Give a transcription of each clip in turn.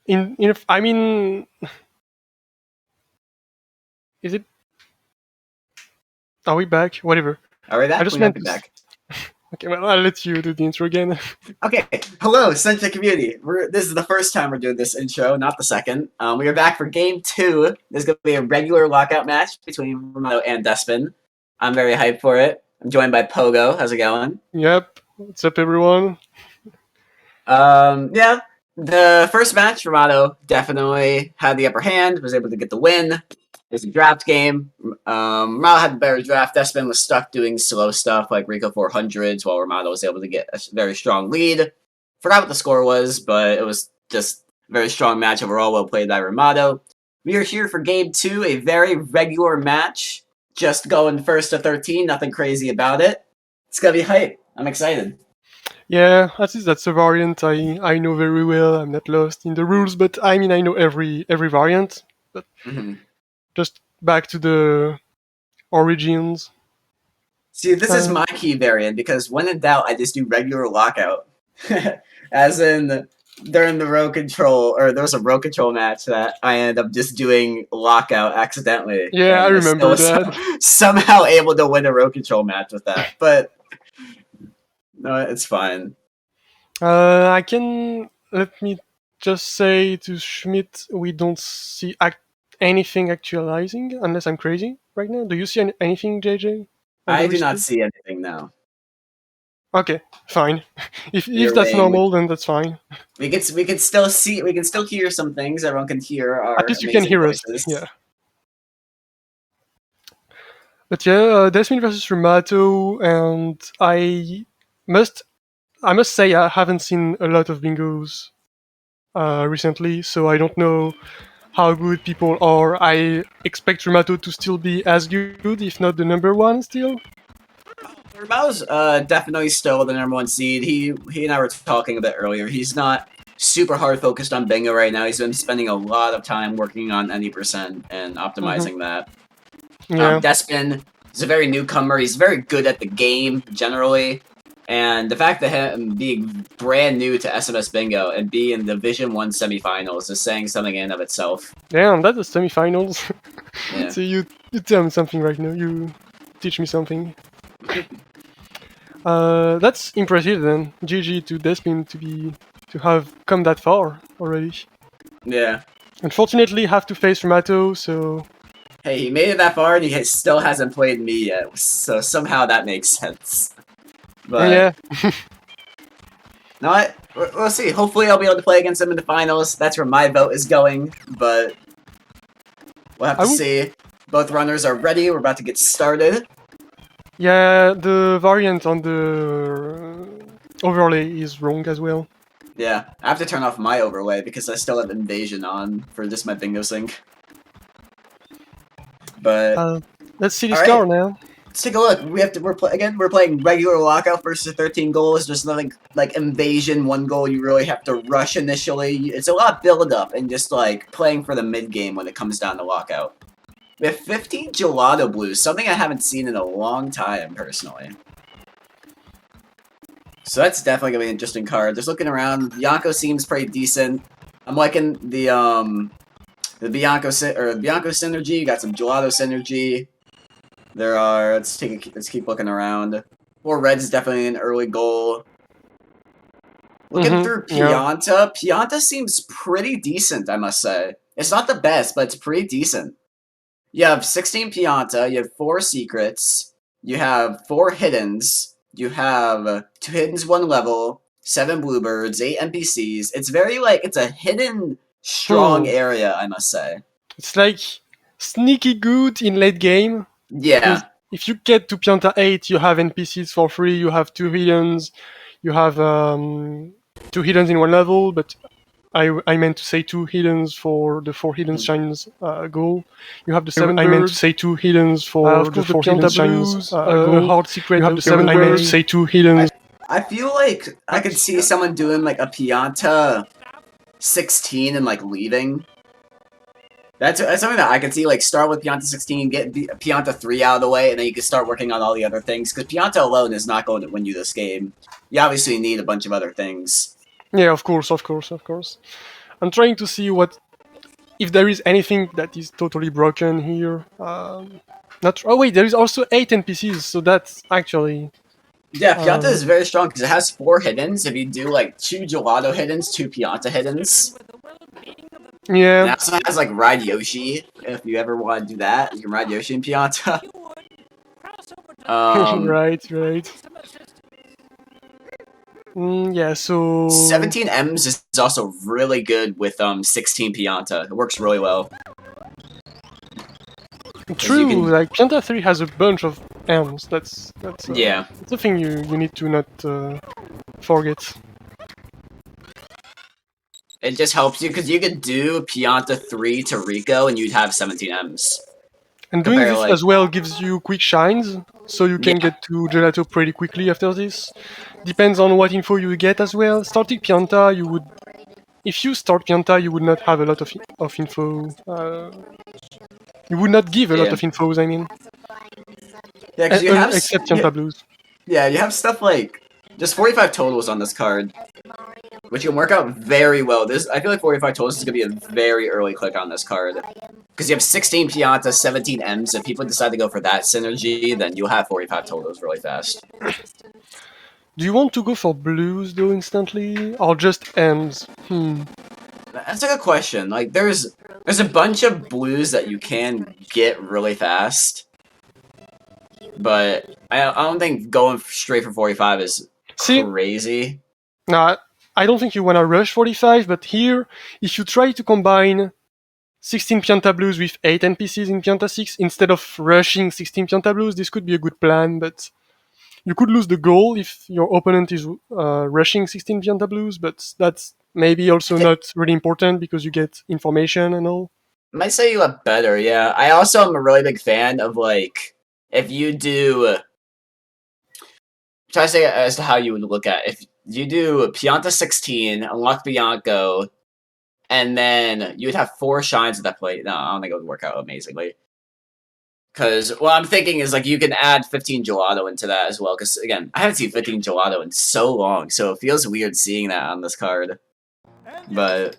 I mean, is it? Are we back? Whatever. Are we I back? just We might meant be to. back. Okay, well, I'll let you do the intro again. Okay, hello, Central Community. This is the first time we're doing this intro, not the second. We are back for Game 2. There's going to be a regular lockout match between Rimato and Despin. I'm very hyped for it. I'm joined by Pogo. How's it going? Yep. What's up, everyone? Yeah, the first match, Rimato definitely had the upper hand, was able to get the win. It was a draft game. Rimato had the better draft. Despin was stuck doing slow stuff like Rico 400s, while Rimato was able to get a very strong lead. Forgot what the score was, but it was just a very strong match overall, well played by Rimato. We are here for Game 2, a very regular match. Just going first to 13, nothing crazy about it. It's going to be hype. I'm excited. Yeah, at least that's a variant I know very well. I'm not lost in the rules, but I mean I know every variant. But just back to the origins. See, this is my key variant because when in doubt, I just do regular lockout. As in, during the row control, or there was a row control match that I ended up just doing lockout accidentally. Yeah, I remember that. Somehow able to win a row control match with that, but no, it's fine. I can let me just say to Schmidt, we don't see anything actualizing unless I'm crazy right now. Do you see anything, JJ? I do not see anything now. Okay, fine. If that's normal, then that's fine. We can still see, we can still hear some things. Everyone can hear our At least you can hear voices. us. Yeah. But yeah, Despin versus Rimato, and I must say I haven't seen a lot of bingos recently, so I don't know how good people are. I expect Rimato to still be as good, if not the number one still. Rimato's definitely still the number one seed. He and I were talking a bit earlier. He's not super hard focused on bingo right now. He's been spending a lot of time working on any percent and optimizing that. Yeah. Despin is a very newcomer. He's very good at the game generally. And the fact that him being brand new to SMS Bingo and be in Division 1 semifinals is saying something in of itself. Damn, that's the semifinals. Yeah. So you tell me something right now. You teach me something. That's impressive then. GG to Despin to have come that far already. Yeah. Unfortunately, have to face Rimato, so... Hey, he made it that far and he still hasn't played me yet, so somehow that makes sense. But yeah. no, we'll see. Hopefully I'll be able to play against him in the finals. That's where my vote is going, but we'll have to see. Both runners are ready. We're about to get started. Yeah, the variant on the overlay is wrong as well. Yeah, I have to turn off my overlay because I still have Invasion on for just my bingo sync. But let's see the score now. Let's take a look. We're playing regular lockout versus 13 goals. There's nothing like Invasion, one goal you really have to rush initially. It's a lot of build up and just like playing for the mid game when it comes down to lockout. We have 15 Gelato Blues, something I haven't seen in a long time, personally. So that's definitely gonna be an interesting card. Just looking around, Bianco seems pretty decent. I'm liking the Bianco synergy. You got some Gelato synergy. There are. Let's keep looking around. 4 red is definitely an early goal. Looking through Pianta, Pianta seems pretty decent, I must say. It's not the best, but it's pretty decent. You have 16 Pianta, you have 4 secrets, you have 4 hiddens, you have 2 hiddens, 1 level, 7 bluebirds, 8 NPCs. It's very it's a hidden, strong area, I must say. It's like sneaky good in late game. Yeah. If you get to Pianta 8, you have NPCs for free, you have 2 hiddens, you have 2 hiddens in 1 level, but I meant to say 2 hiddens for the 4 hidden shines goal. You have the 7 birds. I meant to say 2 hiddens for the 4 hidden shines goal. Hard secret. You have the 7 birds. I meant to say 2 hiddens. I feel like I could see someone doing a Pianta 16 and leaving. That's something that I could see. Start with Pianta 16, get Pianta 3 out of the way, and then you can start working on all the other things. Because Pianta alone is not going to win you this game. You obviously need a bunch of other things. Yeah, of course. I'm trying to see what if there is anything that is totally broken here. Not. Oh wait, there is also 8 NPCs, so that's actually. Yeah, Pianta Uh, is very strong because it has 4 hiddens. If you do like 2 Gelato hiddens, 2 Pianta hiddens, and yeah. it also has like Ride Yoshi. If you ever want to do that, you can ride Yoshi and Pianta. Um, Right. Right. Yeah. So 17 M's is also really good with 16 Pianta. It works really well because you true. can. Like Pianta 3 has a bunch of M's. Yeah, That's a thing you need to not forget. it just helps you because you could do Pianta 3 to Rico and you'd have 17 M's. And doing Compare this like as well gives you quick shines, so you can yeah, get to Gelato pretty quickly after this. Depends on what info you get as well. Starting Pianta, you would, if you start Pianta, you would not have a lot of info. You would not give a lot yeah, of infos. I mean, yeah, because you have except Pianta Blues. yeah, you have stuff like just 45 totals on this card, which can work out very well. This I feel like 45 totals is gonna be a very early click on this card because you have 16 Pianta, 17 M's. If people decide to go for that synergy, then you'll have 45 totals really fast. Do you want to go for blues though instantly, or just M's? That's a good question. Like there's a bunch of blues that you can get really fast, but I don't think going straight for 45 is See, crazy. now I don't think you wanna rush 45, but here, if you try to combine 16 Pianta Blues with 8 NPCs in Pianta 6 instead of rushing 16 Pianta Blues, this could be a good plan, but you could lose the goal if your opponent is rushing 16 Pianta Blues, but that's maybe I also think not really important because you get information and all. might say you up better. Yeah, I also am a really big fan of like if you do try to say as to how you would look at it. If you do Pianta 16, unlock Bianco, and then you would have 4 shines at that plate. No, I don't think it would work out amazingly. Because what I'm thinking is like you can add 15 gelato into that as well. Because again, I haven't seen 15 gelato in so long, so it feels weird seeing that on this card. But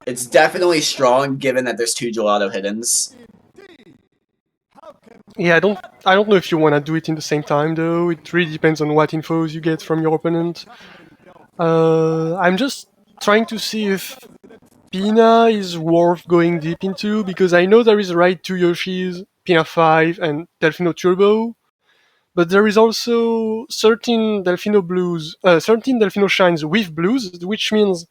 it's definitely strong given that there's 2 gelato hiddens. Yeah, I don't know if you want to do it in the same time though. It really depends on what infos you get from your opponent. I'm just trying to see if Pina is worth going deep into because I know there is Ride 2 Yoshis, Pina 5, and Delfino Turbo, but there is also 13 Delfino Blues, 13 Delfino Shines with Blues, which means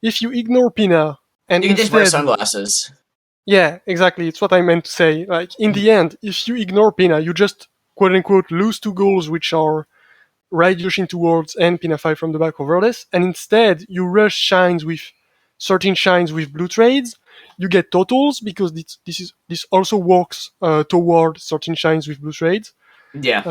if you ignore Pina and You can just wear instead, sunglasses. yeah, exactly, it's what I meant to say. Like in the end, if you ignore Pina, you just quote unquote lose 2 goals, which are Ride Yoshin towards and Pina 5 from the back over this, and instead you rush shines with 13 shines with blue trades. You get totals because this also works toward 13 shines with blue trades. Yeah,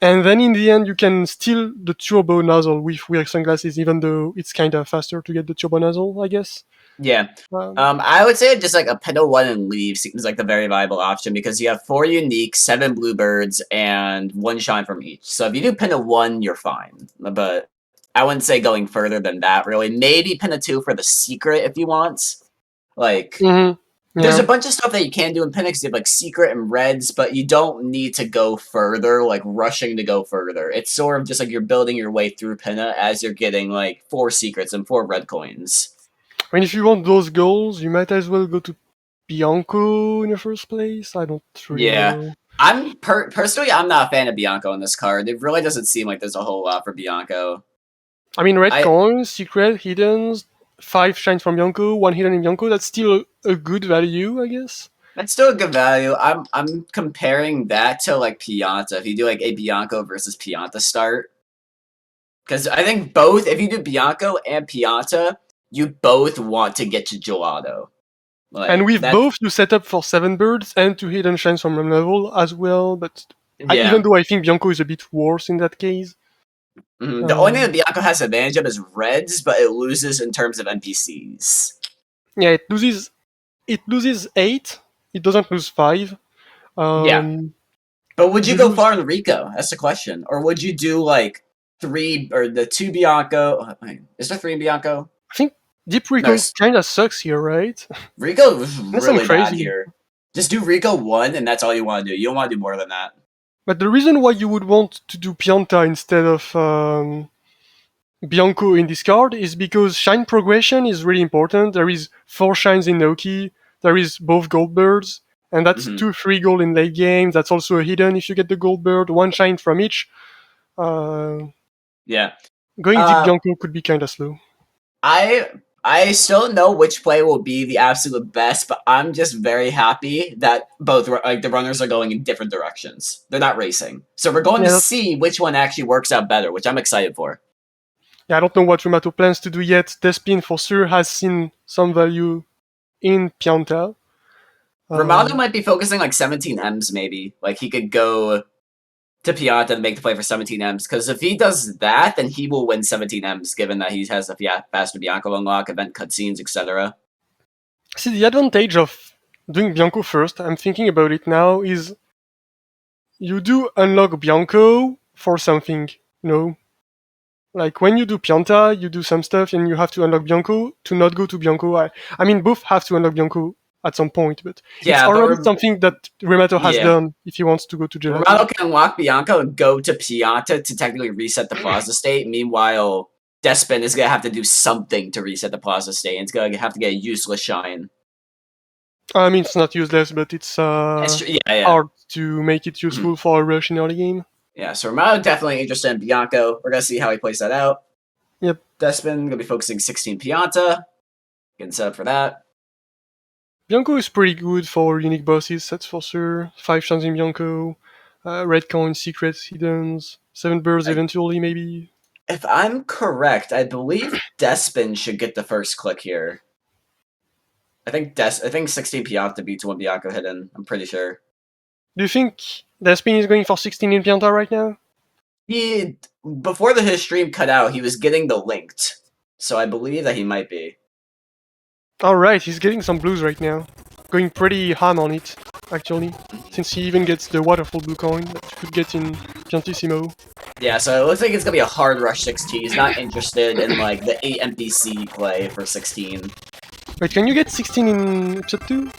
And then in the end, you can steal the turbo nozzle with weird sunglasses, even though it's kind of faster to get the turbo nozzle, I guess. yeah. Um, I would say just like a Pinto 1 and leave seems like the very viable option because you have 4 unique, 7 bluebirds, and 1 shine from each. So if you do Pinto 1, you're fine. But I wouldn't say going further than that, really. Maybe Pinto 2 for the secret if you want. Like, mhm, there's a yeah. bunch of stuff that you can do in Pinto because you have like secret and reds, but you don't need to go further, like rushing to go further. It's sort of just like you're building your way through Pinto as you're getting like 4 secrets and 4 red coins. I mean, if you want those goals, you might as well go to Bianco in the first place. I don't really Yeah. know. Personally, I'm not a fan of Bianco on this card. It really doesn't seem like there's a whole lot for Bianco. I mean, red I coins, secret, hidden, 5 shines from Bianco, 1 hidden in Bianco. That's still a good value, I guess. That's still a good value. I'm comparing that to like Pianta. If you do like a Bianco versus Pianta start, because I think both, if you do Bianco and Pianta, you both want to get to Gelato. And Like with that's both, you set up for 7 birds and 2 hidden shines from run level as well. But even yeah. though I think Bianco is a bit worse in that case. The only thing Um, that Bianco has advantage of is reds, but it loses in terms of NPCs. yeah, it loses 8. It doesn't lose 5. Yeah, Um, but would you you go lose. far in Rico? That's the question. Or would you do like 3 or the 2 Bianco? Wait, is there 3 in Bianco? I think. Deep No, Rico kind of sucks here, right? Rico was Unless I'm really bad crazy. here. Just do Rico 1, and that's all you want to do. You don't want to do more than that. But the reason why you would want to do Pianta instead of Bianco in this card is because shine progression is really important. There is 4 shines in Naoki, there is both gold birds, and that's Hmm 2-3 gold in late game. That's also a hidden if you get the gold bird, 1 shine from each. Uh, Yeah. Going deep Uh, Bianco could be kinda slow. I I still don't know which play will be the absolute best, but I'm just very happy that both the runners are going in different directions. They're not racing, so we're going to Yeah, see which one actually works out better, which I'm excited for. yeah, I don't know what Rimato plans to do yet. Despin for sure has seen some value in Pianta. Rimato Uh, might be focusing like 17 M's maybe. Like he could go to Pianta and make the play for 17 M's, because if he does that, then he will win 17 M's, given that he has a faster Bianco unlock, event cutscenes, etc. See, the advantage of doing Bianco first, I'm thinking about it now, is you do unlock Bianco for something, you know? Like when you do Pianta, you do some stuff and you have to unlock Bianco to not go to Bianco. I mean, both have to unlock Bianco at some point, but it's Yeah, but already something that Rimato has yeah, done if he wants to go to Gelato. Rimato can unlock Bianco and go to Pianta to technically reset the Plaza state. Meanwhile, Despin is gonna have to do something to reset the Plaza state, and it's gonna have to get a useless shine. I mean, it's not useless, but it's That's true. Yeah, yeah. hard to make it useful for a rush in early game. Yeah, so Rimato definitely interested in Bianco. We're gonna see how he plays that out. Yep. Despin gonna be focusing 16 Pianta, getting set up for that. Bianco is pretty good for unique bosses, that's for sure. 5 chance in Bianco, red coin, secrets, hiddens, 7 birds I, eventually, maybe. if I'm correct, I believe Despin should get the first click here. I think 16 Pianta beats one Bianco hidden. I'm pretty sure. Do you think Despin is going for 16 in Pianta right now? He before his stream cut out, he was getting the linked, so I believe that he might be. Alright, he's getting some blues right now. Going pretty ham on it, actually. Since he even gets the waterfall blue coin that you could get in Piantissimo. Yeah, so it looks like it's gonna be a hard rush 16. He's not interested in like the 8 NPC play for 16. Wait, can you get 16 in episode 2?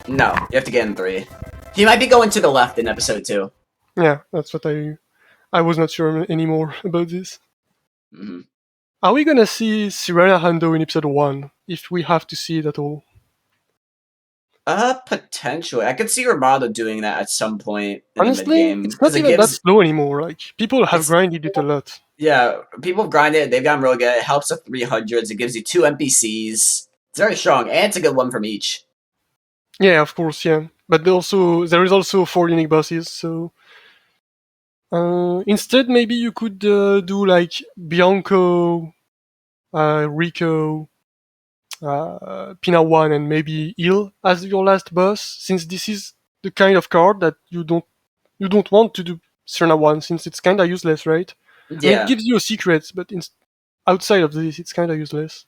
No, you have to get in 3. He might be going to the left in episode 2. Yeah, that's what I was not sure anymore about this. Mm-hmm. Are we gonna see Sirena Hando in episode 1? If we have to see it at all. Potentially. I could see Rimato doing that at some point in the mid Honestly, game it's because not it even that gives slow anymore. Like, people have it's grinded it a lot. yeah. People have grinded it. They've gotten real good. It helps with 300s. It gives you 2 NPCs. It's very strong, and it's a good one from each. Yeah, of course, yeah. But also, there is also 4 unique bosses, so... instead, maybe you could do like Bianco, Rico, Pina 1, and maybe Il as your last boss, since this is the kind of card that you don't want to do Serena 1, since it's kinda useless, right? I mean, it Yeah. gives you a secret, but outside of this, it's kinda useless.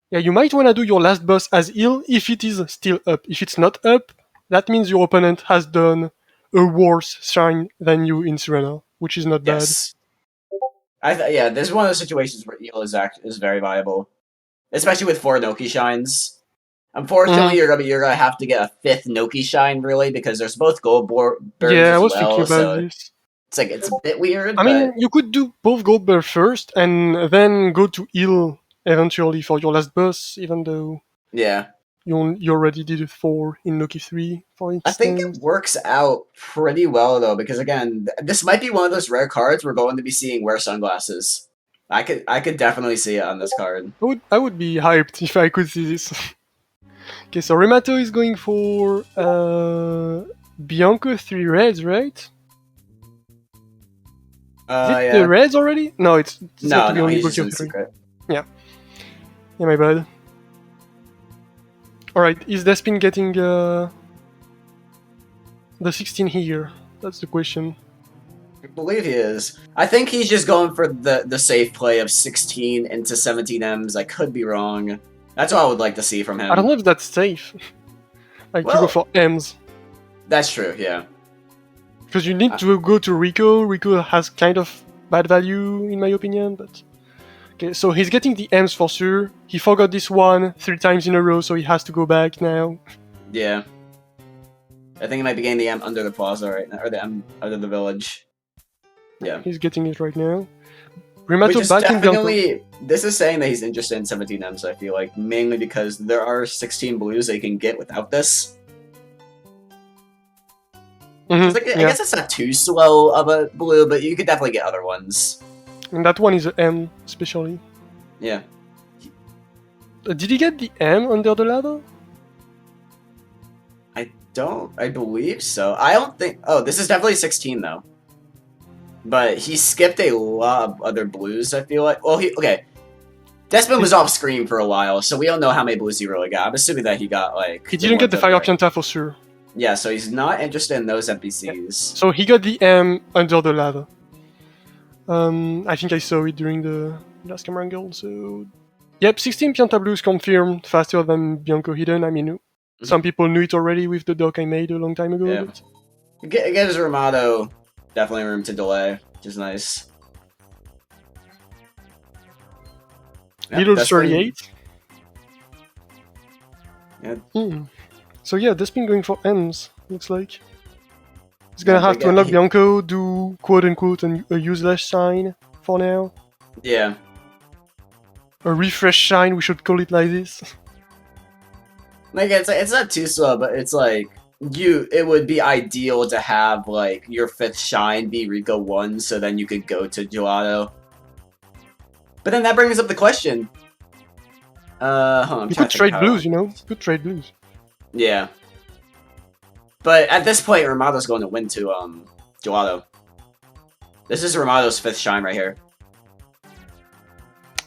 Yeah, you might wanna do your last boss as Il if it is still up. If it's not up, that means your opponent has done a worse shine than you in Serena, which is not bad. Yes. Yeah. This is one of those situations where Eel is very viable, especially with 4 Noki shines. Mhm. Unfortunately, you're gonna have to get a 5th Noki shine really because there's both birds Yeah, I as was thinking well. about So this. it's like it's a bit weird, I mean, but you could do both Goldberg first and then go to Il eventually for your last boss, even though yeah. you already did it 4 in Loki 3, for I think it instance. works out pretty well though, because again, this might be one of those rare cards we're going to be seeing wear sunglasses. I could definitely see it on this card. I would be hyped if I could see this. Okay, so Rimato is going for Bianco 3 reds, right? Is it the Yeah. reds already? No, it's going No, to be no, only he's just Bokyo in 3. secret. Yeah. Yeah, my bad. Alright, is Despin getting the 16 here? That's the question. I believe he is. I think he's just going for the safe play of 16 into 17 M's. I could be wrong. That's what I would like to see from I don't him. know if that's safe. Like to go Well, for M's. that's true, yeah. Because you need to go to Rico. Rico has kind of bad value, in my opinion, but Okay, so he's getting the M's for sure. He forgot this one 3 times in a row, so he has to go back now. Yeah. I think he might be getting the M under the plaza right now, or the M under the village. Yeah. He's getting it right now. Which Rimato is back in Bianco. definitely, this is saying that he's interested in 17 M's, I feel like, mainly because there are 16 blues that you can get without this. Like, I guess it's not too slow of a blue, but you could definitely get other ones. And that one is an M, especially. Yeah. Did he get the M under the ladder? I believe so. I don't think, oh, this is definitely 16 though. But he skipped a lot of other blues, I feel like. Well, okay. Despin was off screen for a while, so we don't know how many blues he really got. I'm assuming that he got, like... He didn't get the Fire Pianta for sure. Yeah, so he's not interested in those NPCs. Yeah. So he got the M under the ladder. I think I saw it during the last camera angle, so... Yep, 16 Pianta blues confirmed faster than Bianco Hidden. I mean, some people knew it already with the doc I made a long time ago. Yeah. But... It gives Rimato definitely room to delay, which is nice. Yep, Little 38. Yeah. So yeah, Despin going for M's, looks like. He's gonna have to unlock Bianco, do quote-unquote a useless shine for now. Yeah. A refresh shine, we should call it like this. Like, it's not too slow, but it's like, it would be ideal to have, like, your 5th shine be Rico 1, so then you could go to Gelato. But then that brings up the question. Hold on, you could trade blues, you know? You could trade blues. Yeah. But at this point, Rimato's going to win to, Gelato. This is Rimato's 5th shine right here.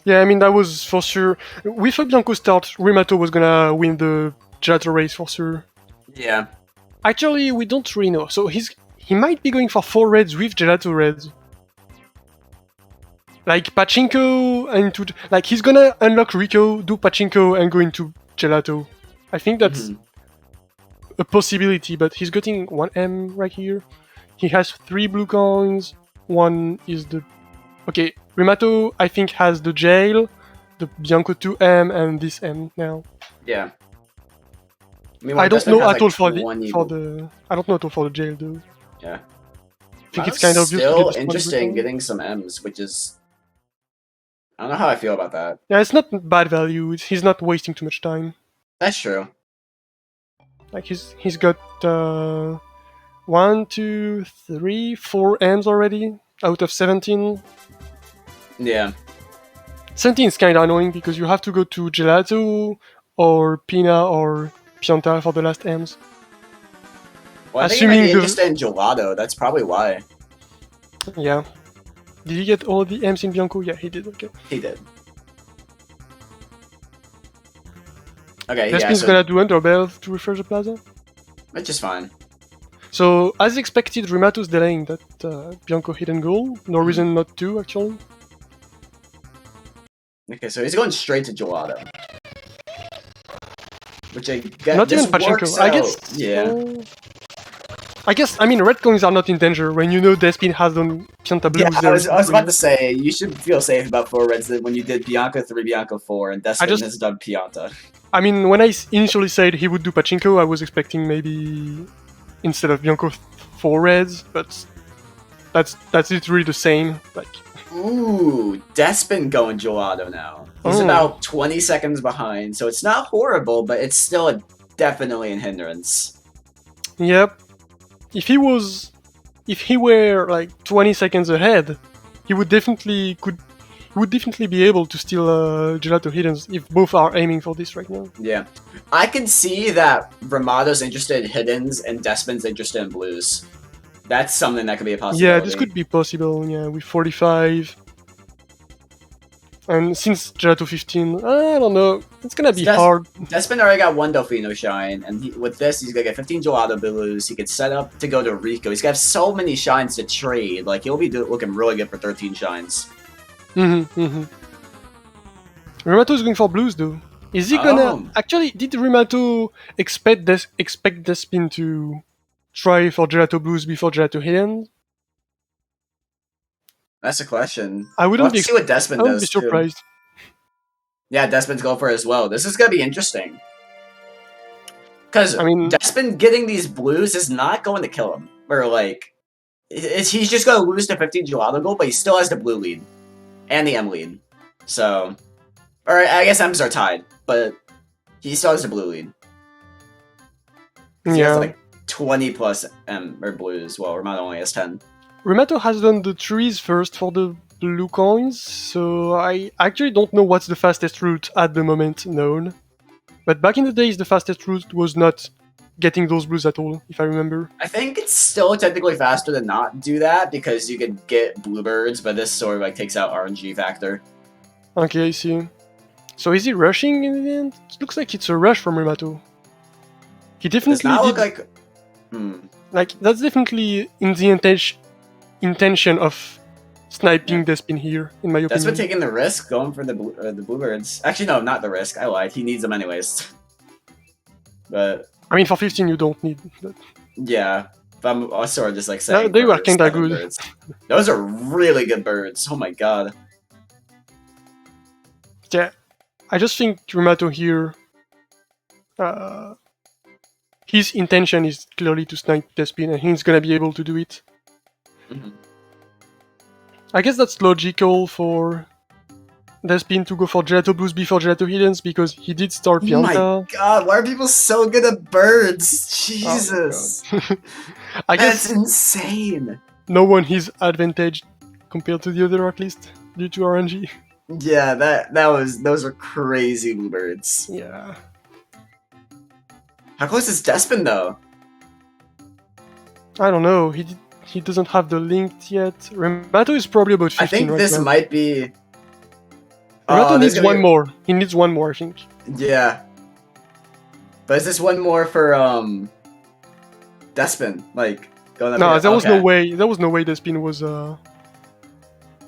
Yeah, I mean, that was for sure. With a Bianco start, Rimato was gonna win the Gelato race for sure. Yeah. Actually, we don't really know. So he might be going for 4 reds with Gelato reds. Like Pachinko into... Like, he's gonna unlock Rico, do Pachinko, and go into Gelato. I think that's a possibility, but he's getting 1 M right here. He has 3 blue coins. 1 is the... Okay, Rimato, I think, has the jail, the Bianco 2M, and this M now. Yeah. I don't know at all for the... I don't know at all for the jail, though. Yeah. I think it's kind of still interesting getting some M's, which is... I don't know how I feel about that. Yeah, it's not bad value. He's not wasting too much time. That's true. Like, he's got 1, 2, 3, 4 M's already out of 17. Yeah. 17 is kind of annoying because you have to go to Gelato or Pina or Pianta for the last M's. Well, I think he might be interested in Gelato. That's probably why. Yeah. Did he get all the M's in Bianco? Yeah, he did. Okay. He did. Okay, Despin's gonna do Underbell to refresh the plaza. Which is fine. So, as expected, Rimato's delaying that Bianco hidden goal. No reason not to, actually. Okay, so he's going straight to Gelato. Which I guess not even Pachinko. I guess. Yeah. I guess. I mean, red coins are not in danger when you know Despin has on Pianta blues. Yeah, I was about to say you should feel safe about 4 reds when you did Bianco 3, Bianco 4, and Despin has done Pianta. I mean, when I initially said he would do Pachinko, I was expecting maybe instead of Bianco 4 reds, but that's literally the same. Like. Ooh, Despin going Gelato now. He's about 20 seconds behind, so it's not horrible, but it's still definitely a hindrance. Yep. If he were like 20 seconds ahead, he would definitely be able to steal Gelato Hiddens if both are aiming for this right now. Yeah. I can see that Rimato's interested in Hiddens and Despin's interested in blues. That's something that could be a possibility. Yeah, this could be possible, yeah, with 45. And since Gelato 15, I don't know, it's gonna be hard. Despin already got 1 Delfino shine, and with this, he's gonna get 15 Gelato blues. He could set up to go to Rico. He's gonna have so many shines to trade. Like, he'll be looking really good for 13 shines. Rimato's going for blues, though. Is he gonna... Actually, did Rimato expect Despin to try for Gelato blues before Gelato Hidden? That's a question. I We'll wouldn't have to be see what I Despin wouldn't be does too. surprised. Yeah, Despin's going for it as well. This is gonna be interesting. Because I mean, Despin getting these blues is not going to kill him. Or like, he's just gonna lose to 15 gelato gold, but he still has the blue lead and the M lead. So, or I guess M's are tied, but he still has the blue lead because he has yeah. like 20 plus M or blues. Well, Rimato only has 10. Rimato has done the trees first for the blue coins, so I actually don't know what's the fastest route at the moment known. But back in the days, the fastest route was not getting those blues at all, if I remember. I think it's still technically faster to not do that because you could get bluebirds, but this sort of like takes out RNG factor. Okay, I see. So is he rushing in the end? It looks like it's a rush from Rimato. He Does definitely not did. look like. Hmm. Like, that's definitely in the intention of sniping Despin here, in my That's been opinion. taking the risk going for the bluebirds. Actually, no, not the risk. I lied. He needs them anyways. But I mean, for 15 you don't need that. yeah, but I'm also just like saying They were for kinda 7 good. birds. Those are really good birds. Oh my god. Yeah, I just think Rimato here, uh, his intention is clearly to snipe Despin, and he's gonna be able to do it. Mhm. I guess that's logical for Despin to go for Gelato Blues before Gelato Hiddens, because he did start Oh my Pianta. god, why are people so good at birds? Oh my Jesus. god. I That's guess insane. no one is advantaged compared to the other, at least, due to RNG. Yeah, those are crazy bluebirds. Yeah. How close is Despin though? I don't know, he doesn't have the link yet. Rimato is probably about 15 I think right this now. might be. Rimato There's needs gonna one be... more. He needs one more, I think. Yeah. But is this one more for Despin? Like going up No, here? there was Okay. no way. There was no way Despin was How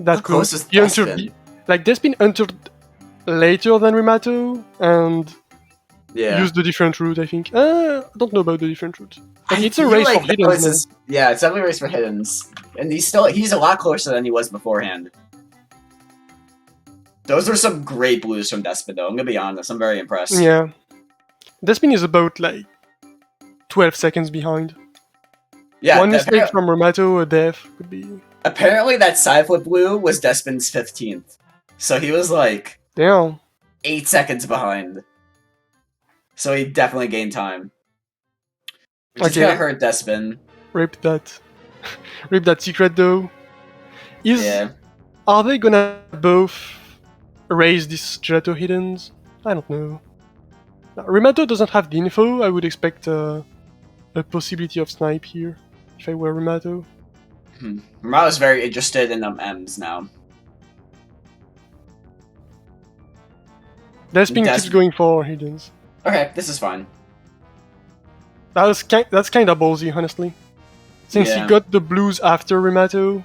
that close close. is He entered Despin? like Despin entered later than Rimato and Yeah. used the different route. I think. I don't know about the different route, but I it's a feel race like for that hiddens was now. his, yeah, it's definitely a race for hiddens. And he's a lot closer than he was beforehand. Those are some great blues from Despin though, I'm gonna be honest, I'm very impressed. Yeah, Despin is about like 12 seconds behind. Yeah, One mistake from Rimato, a death could be. apparently that side flip blue was Despin's 15th. So he was like Damn. 8 seconds behind. So he definitely gained time. Which is gonna hurt Despin. Rip that. Rip that secret though. Yeah. Are they gonna both raise these Gelato hiddens? I don't know. Rimato doesn't have the info. I would expect a possibility of snipe here if I were Rimato. Rimato's very interested in M's now. Despin keeps going for hiddens. Okay, this is fine. That's kind of ballsy, honestly. Since he got the blues after Rimato,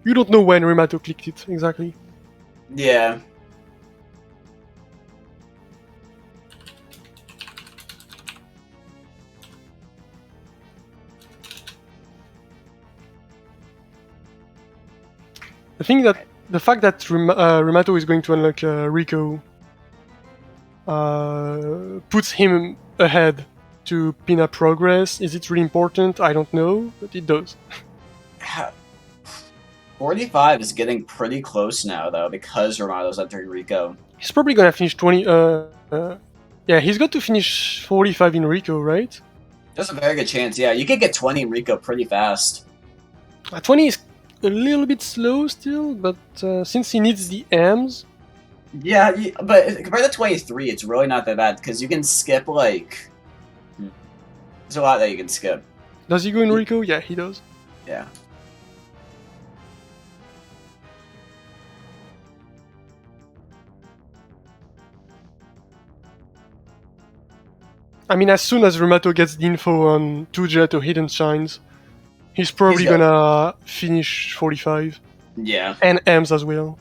you don't know when Rimato clicked it exactly. Yeah. I think that the fact that Rimato is going to unlock Rico puts him ahead to Pina progress. Is it really important? I don't know, but it does. 45 is getting pretty close now, though, because Rimato's entering Rico. He's probably gonna finish 20. Yeah, he's got to finish 45 in Rico, right? There's a very good chance, yeah. You could get 20 in Rico pretty fast. 20 is a little bit slow still, but since he needs the M's... Yeah, but compared to 23, it's really not that bad, because you can skip, like... There's a lot that you can skip. Does he go in Rico? Yeah, he does. Yeah. I mean, as soon as Rimato gets the info on 2 Gelato hidden shines, he's probably gonna finish 45. Yeah. And M's as well.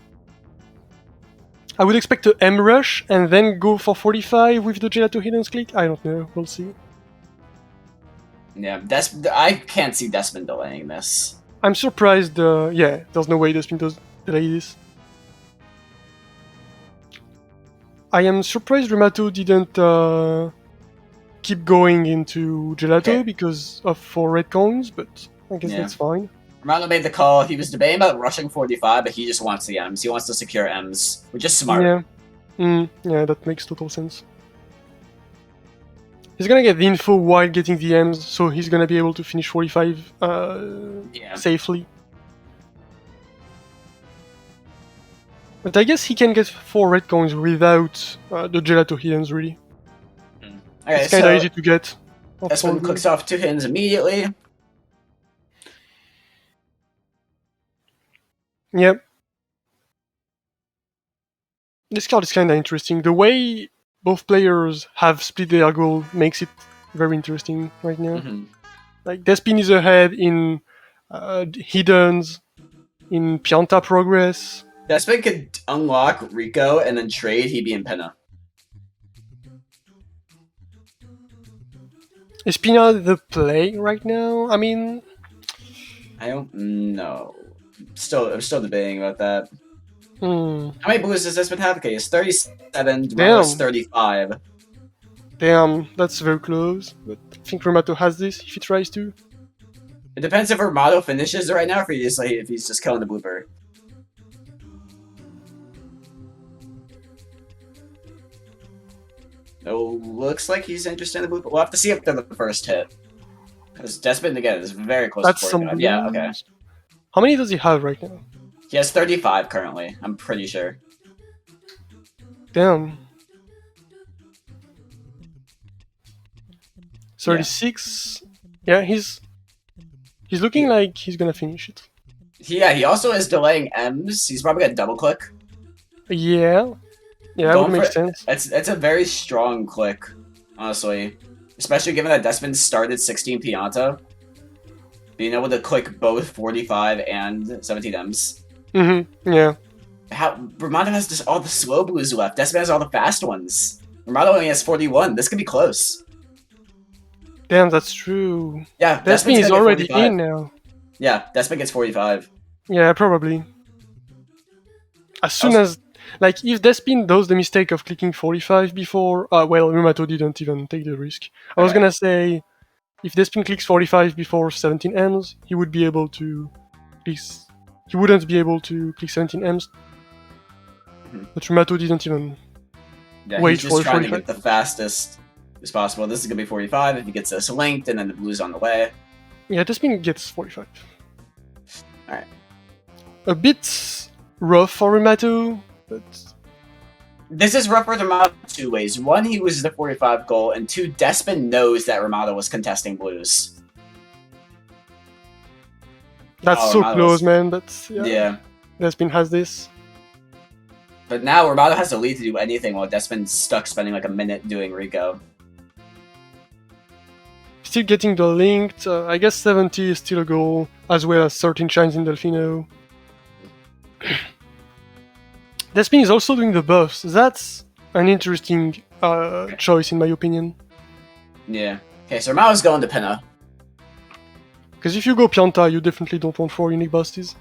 I would expect a M rush and then go for 45 with the Gelato hidden click. I don't know. We'll see. Yeah, I can't see Despin delaying this. I'm surprised. Yeah, there's no way Despin does delay this. I am surprised Rimato didn't keep going into Gelato Okay. because of 4 red coins, but I guess Yeah. that's fine. Rimato made the call. He was debating about rushing 45, but he just wants the M's. He wants to secure M's, which is smart. Yeah. Yeah, that makes total sense. He's gonna get the info while getting the M's, so he's gonna be able to finish 45 Yeah. safely. But I guess he can get 4 red coins without the Gelato hiddens, really. Okay, It's kinda so easy to get. this one clicks off 2 hidden immediately. Yep. This card is kinda interesting. The way both players have split their goal makes it very interesting right now. Like, Despin is ahead in hiddens, in Pianta progress. Despin could unlock Rico and then trade, he'd be in Penna. Is Pina the play right now? I mean, I don't know. I'm still debating about that. hmm. How many blues does Despin have? Okay, it's 37, Rimato 35. Damn, that's very close. But I think Rimato has this if he tries to. It depends if Rimato finishes right now, or if he's just killing the blooper. Oh, looks like he's interested in the blooper. We'll have to see if they're the first hit. Because Despin, again, is very close That's to some 45. Yeah, okay. How many does he have right now? He has 35 currently, I'm pretty sure. Damn. 36. Yeah, he's looking like he's gonna finish it. Yeah, he also is delaying M's. He's probably gonna double click. Yeah. Yeah, that would make sense. It's a very strong click, honestly. Especially given that Despin started 16 Pianta. Being able to click both 45 and 17 M's. Yeah. Rimato has just all the slow blues left. Despin has all the fast ones. Rimato only has 41. This could be close. Damn, that's true. Yeah, Despin is already in now. Yeah, Despin gets 45. Yeah, probably. As soon as... Like, if Despin does the mistake of clicking 45 before... well, Rimato didn't even take the risk. I was gonna say, if Despin clicks 45 before 17 M's, he would be able to... He wouldn't be able to click 17 M's. But Rimato didn't even wait he's just for trying 45. to get the fastest as possible. This is gonna be 45 if he gets this linked, and then the blue's on the way. Yeah, Despin gets 45. Alright. A bit rough for Rimato, but... This is rough for Rimato 2 ways. One, he was the 45 goal, and 2, Despin knows that Rimato was contesting blues. That's so close, man, but... Yeah. Despin has this. But now Rimato has the lead to do anything while Despin's stuck spending like a minute doing Rico. Still getting the linked. I guess 70 is still a goal, as well as 13 shines in Delfino. Despin is also doing the buffs. That's an interesting choice, in my opinion. Yeah. Okay, so Rimato's going to Penna. Because if you go Pianta, you definitely don't want 4 unique busts.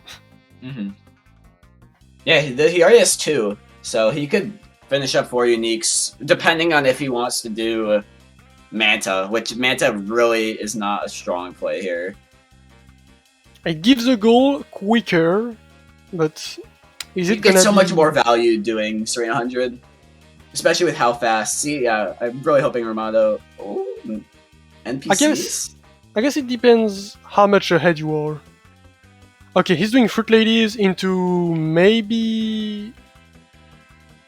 Yeah, he already has 2, so he could finish up 4 uniques, depending on if he wants to do Manta, which Manta really is not a strong play here. It gives the goal quicker, but is it gonna so much more value doing Serena 100, especially with how fast. See, yeah, I'm really hoping Rimato. Oh, NPCs. I guess it depends how much ahead you are. Okay, he's doing Fruit Ladies into maybe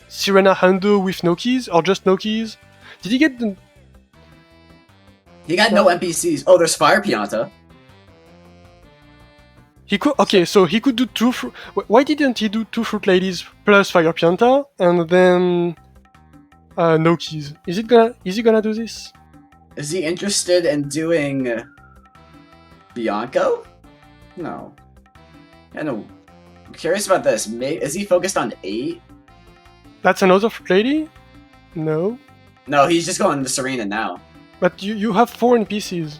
Sirena Hando with no keys, or just no keys. Did he get the... He got no NPCs. Oh, there's Fire Pianta. He could... Okay, so he could do 2... Why didn't he do 2 Fruit Ladies plus Fire Pianta, and then... no keys? Is he gonna do this? Is he interested in doing... Bianco? No. I know. I'm curious about this. Is he focused on 8? That's another Fruit Lady? No. No, he's just going to Serena now. But you have 4 NPCs.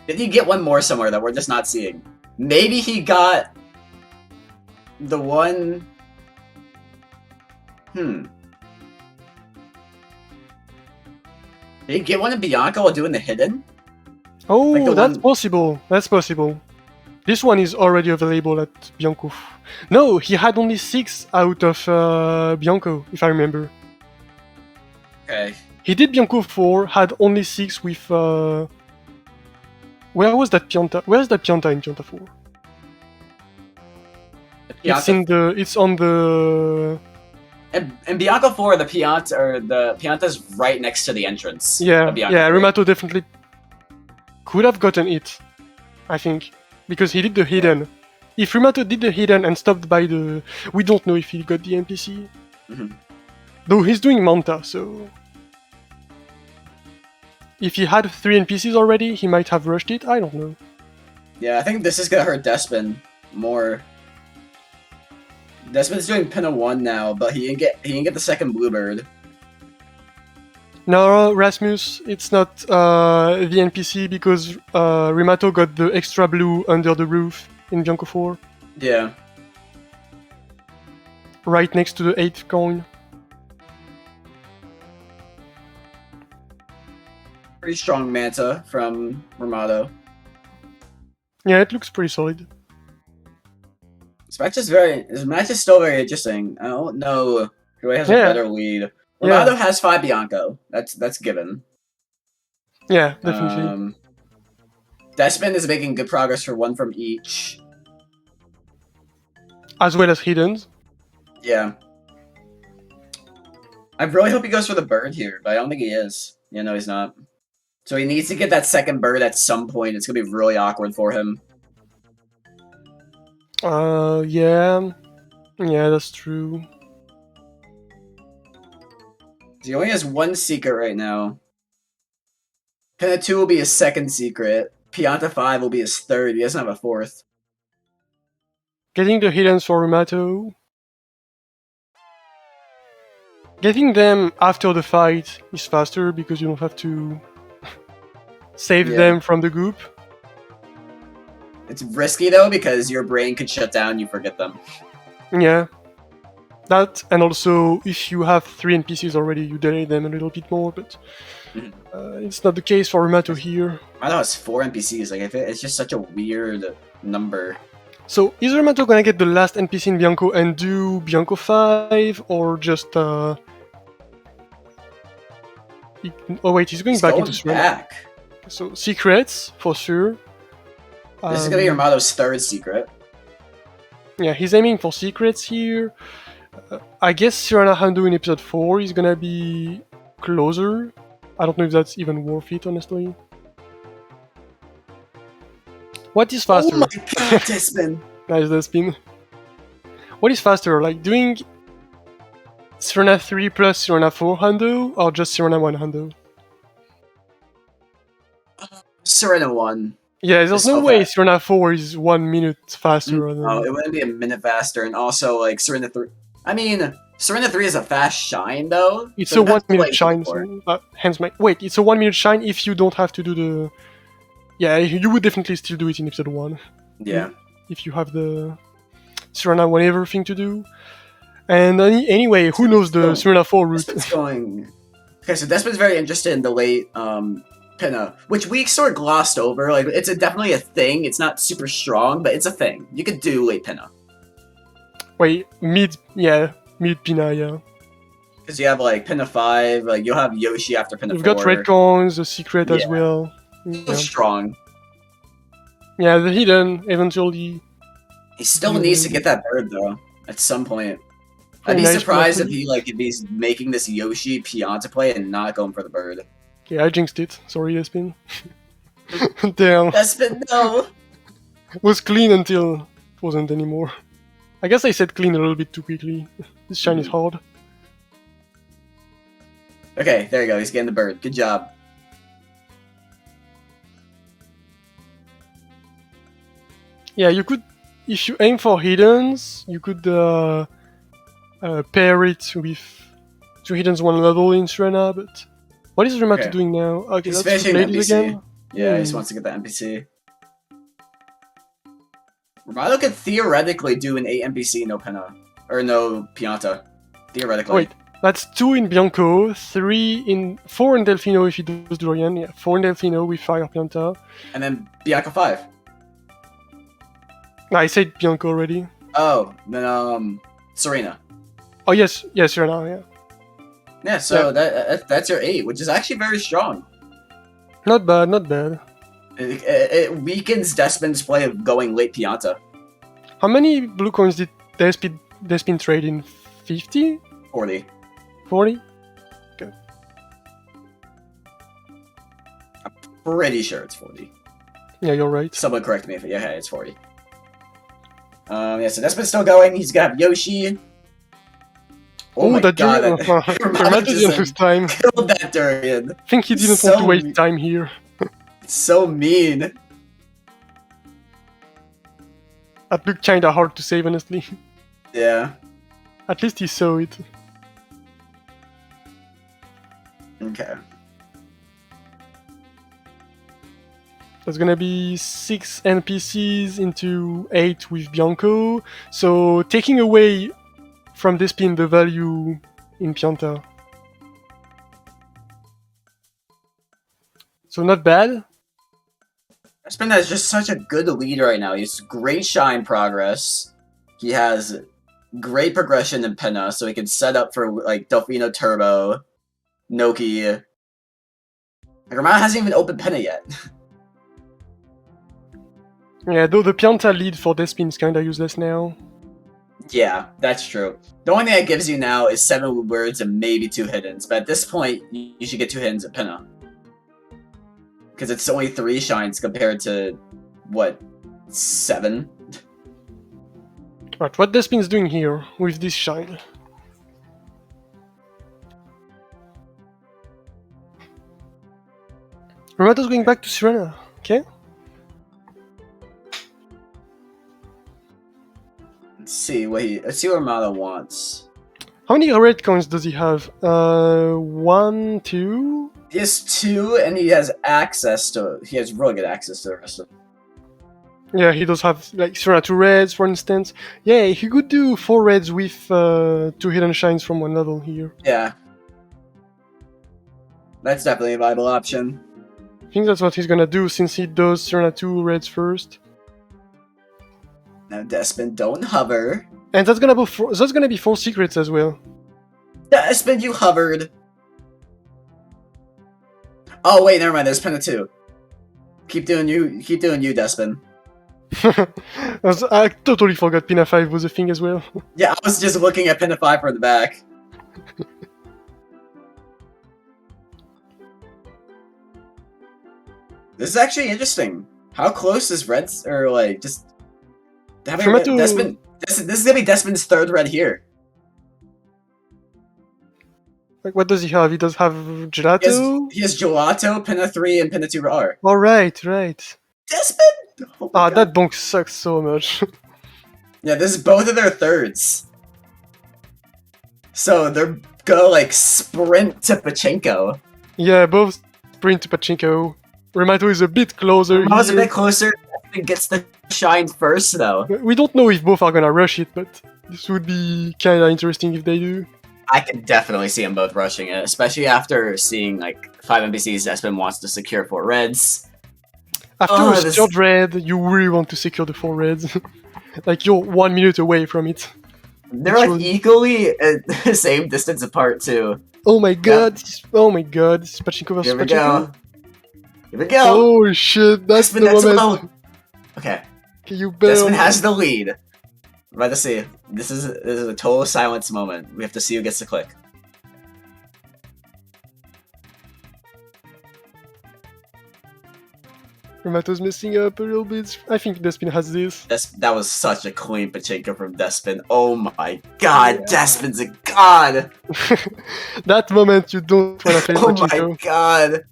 Did he get one more somewhere that we're just not seeing? Maybe he got the one. Did he get one in Bianca while doing the hidden? Oh, Like the that's one- possible. That's possible. This one is already available at Bianco. No, he had only 6 out of Bianco, if I remember. Okay. He did Bianco 4, had only 6 with. Where was that Pianta? Where's that Pianta in Pianta 4? It's in the. It's on the. And Bianca 4, the Pianta's right next to the entrance. Yeah, of Bianca yeah. 3. Rimato definitely could have gotten it, I think, because he did the hidden. If Rimato did the hidden and stopped by the, we don't know if he got the NPC. Though he's doing Manta, so if he had 3 NPCs already, he might have rushed it. I don't know. Yeah, I think this is gonna hurt Despin more. Despin's doing Pinna 1 now, but he didn't get the second Bluebird. No, Rasmus, it's not the NPC because Rimato got the extra blue under the roof in Bianco 4. Yeah. Right next to the 8th coin. Pretty strong Manta from Rimato. Yeah, it looks pretty solid. This match is still very interesting. I don't know who has a better lead. Rimato has 5 Bianco. That's given. Yeah, definitely. Despin is making good progress for 1 from each. As well as hiddens. Yeah. I really hope he goes for the bird here, but I don't think he is. Yeah, no, he's not. So he needs to get that second bird at some point. It's gonna be really awkward for him. Yeah. Yeah, that's true. He only has 1 secret right now. Pinna 2 will be his second secret. Pianta 5 will be his third. He doesn't have a 4th. Getting the hiddens for Rimato. Getting them after the fight is faster because you don't have to save them from the goop. It's risky though because your brain could shut down and you forget them. Yeah. That, and also if you have 3 NPCs already, you delay them a little bit more, but it's not the case for Rimato here. Rimato has 4 NPCs. Like, it's just such a weird number. So, is Rimato gonna get the last NPC in Bianco and do Bianco 5, or just oh wait, he's going back into Serena. So, secrets, for sure. This is gonna be Rimato's 3rd secret. Yeah, he's aiming for secrets here. I guess Sirana Hando in episode 4 is gonna be closer. I don't know if that's even worth it, honestly. What is faster? Oh my god, Despin! Nice Despin. What is faster, like doing Sirana 3 plus Sirana 4 Hando, or just Sirana 1 Hando? Sirena 1. Yeah, there's no way Sirana 4 is 1 minute faster. Oh, it wouldn't be a minute faster, and also, like, Sirena 3... I mean, Sirena 3 is a fast shine, though. It's so a 1 minute shine, so, hence my... Wait, it's a 1 minute shine if you don't have to do the... Yeah, you would definitely still do it in episode 1. Yeah. If you have the Sirana 1 everything to do. And anyway, who knows the Sirana 4 route? Despin's going... Okay, so Despin's very interested in the late, Pinna, which we sort of glossed over. Like, it's definitely a thing. It's not super strong, but it's a thing. You could do late Pinna. Wait, mid Pinna, yeah. Because you have, like, Pinna 5, like, you'll have Yoshi after Pinna 4. You've got red coins, the secret as well. Yeah. Strong. Yeah, the hidden, eventually. He still needs to get that bird, though, at some point. I'd be surprised if he's making this Yoshi Pianta play and not going for the bird. Okay, I jinxed it. Sorry, Despin. Damn. Despin, no! It was clean until it wasn't anymore. I guess I said clean a little bit too quickly. This shine is hard. Okay, there you go. He's getting the bird. Good job. Yeah, you could... If you aim for hiddens, you could pair it with 2 hiddens 1 level in Serena, but... What is Rimato doing now? Okay, he's that's finishing the NPC. again? Yeah, he just wants to get the NPC. Rimato could theoretically do an 8 NPC, no Penna. Or no Pianta. Theoretically. Wait, that's 2 in Bianco, 4 in Delfino if he does Dorian, yeah, 4 in Delfino with Fire Pianta. And then Bianca 5. I said Bianco already. Oh, then Serena. Oh yes, yes, you're now, yeah. Yeah, so that's your 8, which is actually very strong. Not bad, not bad. It weakens Despin's play of going late Pianta. How many blue coins did Despin trade in? 50? 40. 40? Okay. I'm pretty sure it's 40. Yeah, you're right. Someone correct me if it's 40. Yeah, so Despin's still going. He's gonna have Yoshi. Oh my that god, Rimato didn't lose time. killed that Durian. I think he didn't want to waste time here. It's so mean. That looked kinda hard to save, honestly. Yeah. At least he saw it. Okay. There's gonna be 6 NPCs into 8 with Bianco, so taking away from Despin the value in Pianta. So not bad. Despin has just such a good lead right now. He has great shine progress. He has great progression in Penna, so he can set up for like Delfino Turbo, Noki. Like Rimato hasn't even opened Penna yet. Yeah, though the Pianta lead for Despin is kinda useless now. Yeah, that's true. The only thing that gives you now is 7 words and maybe 2 hiddens, but at this point, you should get 2 hiddens at Penna. Because it's only 3 shines compared to, what, 7? Right, what Despin's doing here with this shine? Rimato's going back to Serena, okay? Let's see what Rimato wants. How many red coins does he have? 1, 2? He has 2, and he has really good access to the rest of them. Yeah, he does have like Serena 2 reds, for instance. Yeah, he could do 4 reds with 2 hidden shines from 1 level here. Yeah. That's definitely a viable option. I think that's what he's gonna do since he does Serena 2 reds first. Now, Despin, don't hover. And that's gonna be 4 secrets as well. Despin, you hovered. Oh wait, never mind. There's Penna 2. Keep doing you, Despin. I totally forgot Pina 5 was a thing as well. Yeah, I was just looking at Penna 5 from the back. This is actually interesting. How close is Reds, or like just having Despin? This is gonna be Despin's 3rd red here. Like, what does he have? He does have Gelato? He has Gelato, Penna 3, and Penna 2 R. Oh, right. Despin! Oh that bonk sucks so much. Yeah, this is both of their 3rds. So they're gonna like sprint to Pachinko. Yeah, both sprint to Pachinko. Rimato is a bit closer. Rimato's a bit closer. Despin gets the shine first, though. We don't know if both are gonna rush it, but this would be kinda interesting if they do. I can definitely see them both rushing it, especially after seeing like 5 NPCs Despin wants to secure 4 reds. After a 3rd red, you really want to secure the 4 reds. Like, you're 1 minute away from it. They're like equally at the same distance apart, too. Oh my god, oh my god, this is Pachinko versus Pachinko. Here we go! Oh shit, that's the moment. Okay. You bet. Despin has the lead. We're about to see. This is a total silence moment. We have to see who gets to click. Rimato's messing up a little bit. I think Despin has this. That was such a clean Pachinko from Despin. Oh my god, yeah. Despin's a god! That moment you don't want to face Pachinko. Oh my god!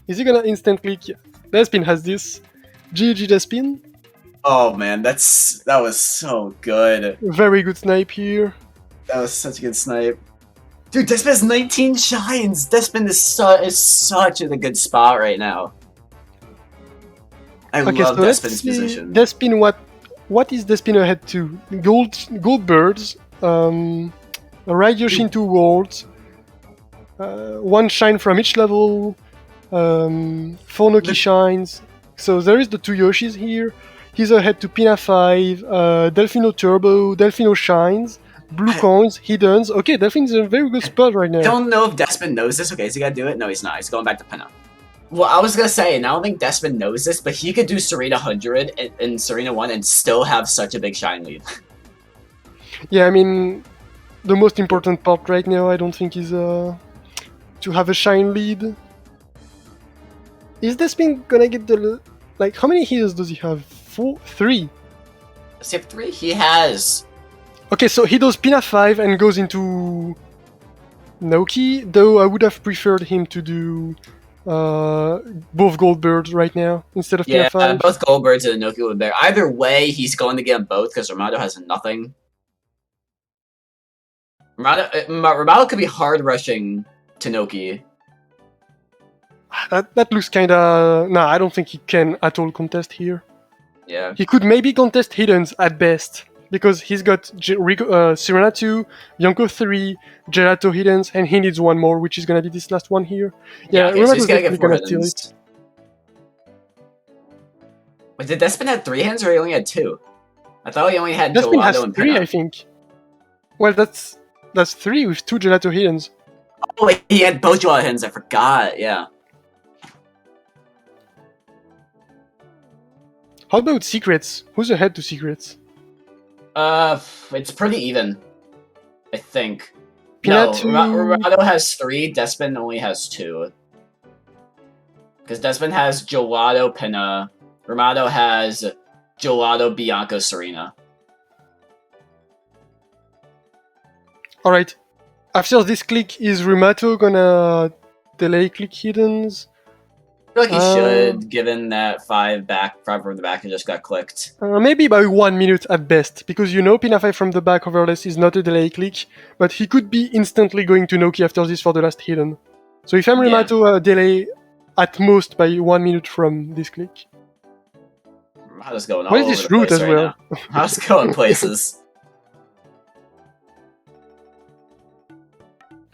Is he gonna instant click? Yeah. Despin has this. GG Despin. Oh man, that was so good. Very good snipe here. That was such a good snipe. Dude, Despin has 19 shines! Despin is such in a good spot right now. I love Despin's position. Despin, what what is Despin ahead to? Gold birds, Raidoshin 2 worlds, 1 shine from each level, 4 Noki shines. So there is the 2 Yoshis here. He's ahead to Pina 5, Delfino Turbo, Delfino shines, blue coins, hiddens. Okay, Delfin's in a very good spot right I now. don't know if Despin knows this. Okay, is he gonna do it? No, he's not. He's going back to Pinna. Well, I was gonna say, and I don't think Despin knows this, but he could do Serena 100 in Serena 1 and still have such a big shine lead. Yeah, I mean, the most important part right now, I don't think, is to have a shine lead. Is Despin gonna get the... Like, how many heals does he have? 3? Does he have 3? He has. Okay, so he does Pina 5 and goes into Naoki, though I would have preferred him to do both Goldbirds right now instead of Pina 5. Both Goldbirds and Inoki would be better. Either way, he's going to get them both because Rimato has nothing. Rimato could be hard rushing Tanoki. That looks kinda... Nah, I don't think he can at all contest here. Yeah. He could maybe contest Hiddens at best, because he's got Serena 2, Bianco 3, Gelato Hiddens, and he needs one more, which is gonna be this last one here. Yeah, okay, so he's gonna definitely get 4 gonna steal Hiddens. it. Wait, did Despin have 3 hands or he only had 2? I thought he only had Despin has Gelato and 3, Pinna. I think. Well, that's 3 with 2 Gelato Hiddens. Oh wait, he had both Gelato Hiddens, I forgot, yeah. How about secrets? Who's ahead to secrets? It's pretty even. I think. Pinatu... No, Rimato has 3, Despin only has 2. Because Despin has Gelato Pinna, Rimato has Gelato Bianco Serena. Alright. After this click, is Rimato gonna delay click Hiddens? I feel like he should, given that 5 from the back just got clicked. Maybe by 1 minute at best, because you know Pina 5 from the back overless is not a delay click, but he could be instantly going to Noki after this for the last hidden. So if I'm Rimato, delay at most by 1 minute from this click. How's going all over this the route place as right well? now. How's going places?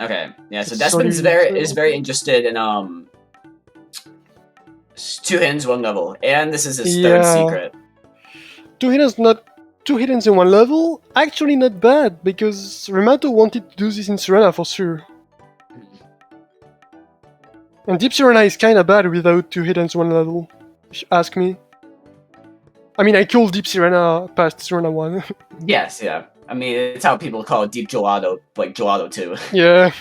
Okay, yeah. So Despin's is very interested in 2 hidden, 1 level, and this is his 3rd secret. 2 hiddens in 1 level? Actually not bad, because Rimato wanted to do this in Serena for sure. And Deep Serena is kinda bad without 2 hiddens 1 level, if you ask me. I mean, I call Deep Serena past Serena 1. Yes, yeah. I mean, it's how people call it Deep Gelato, like Gelato 2. Yeah.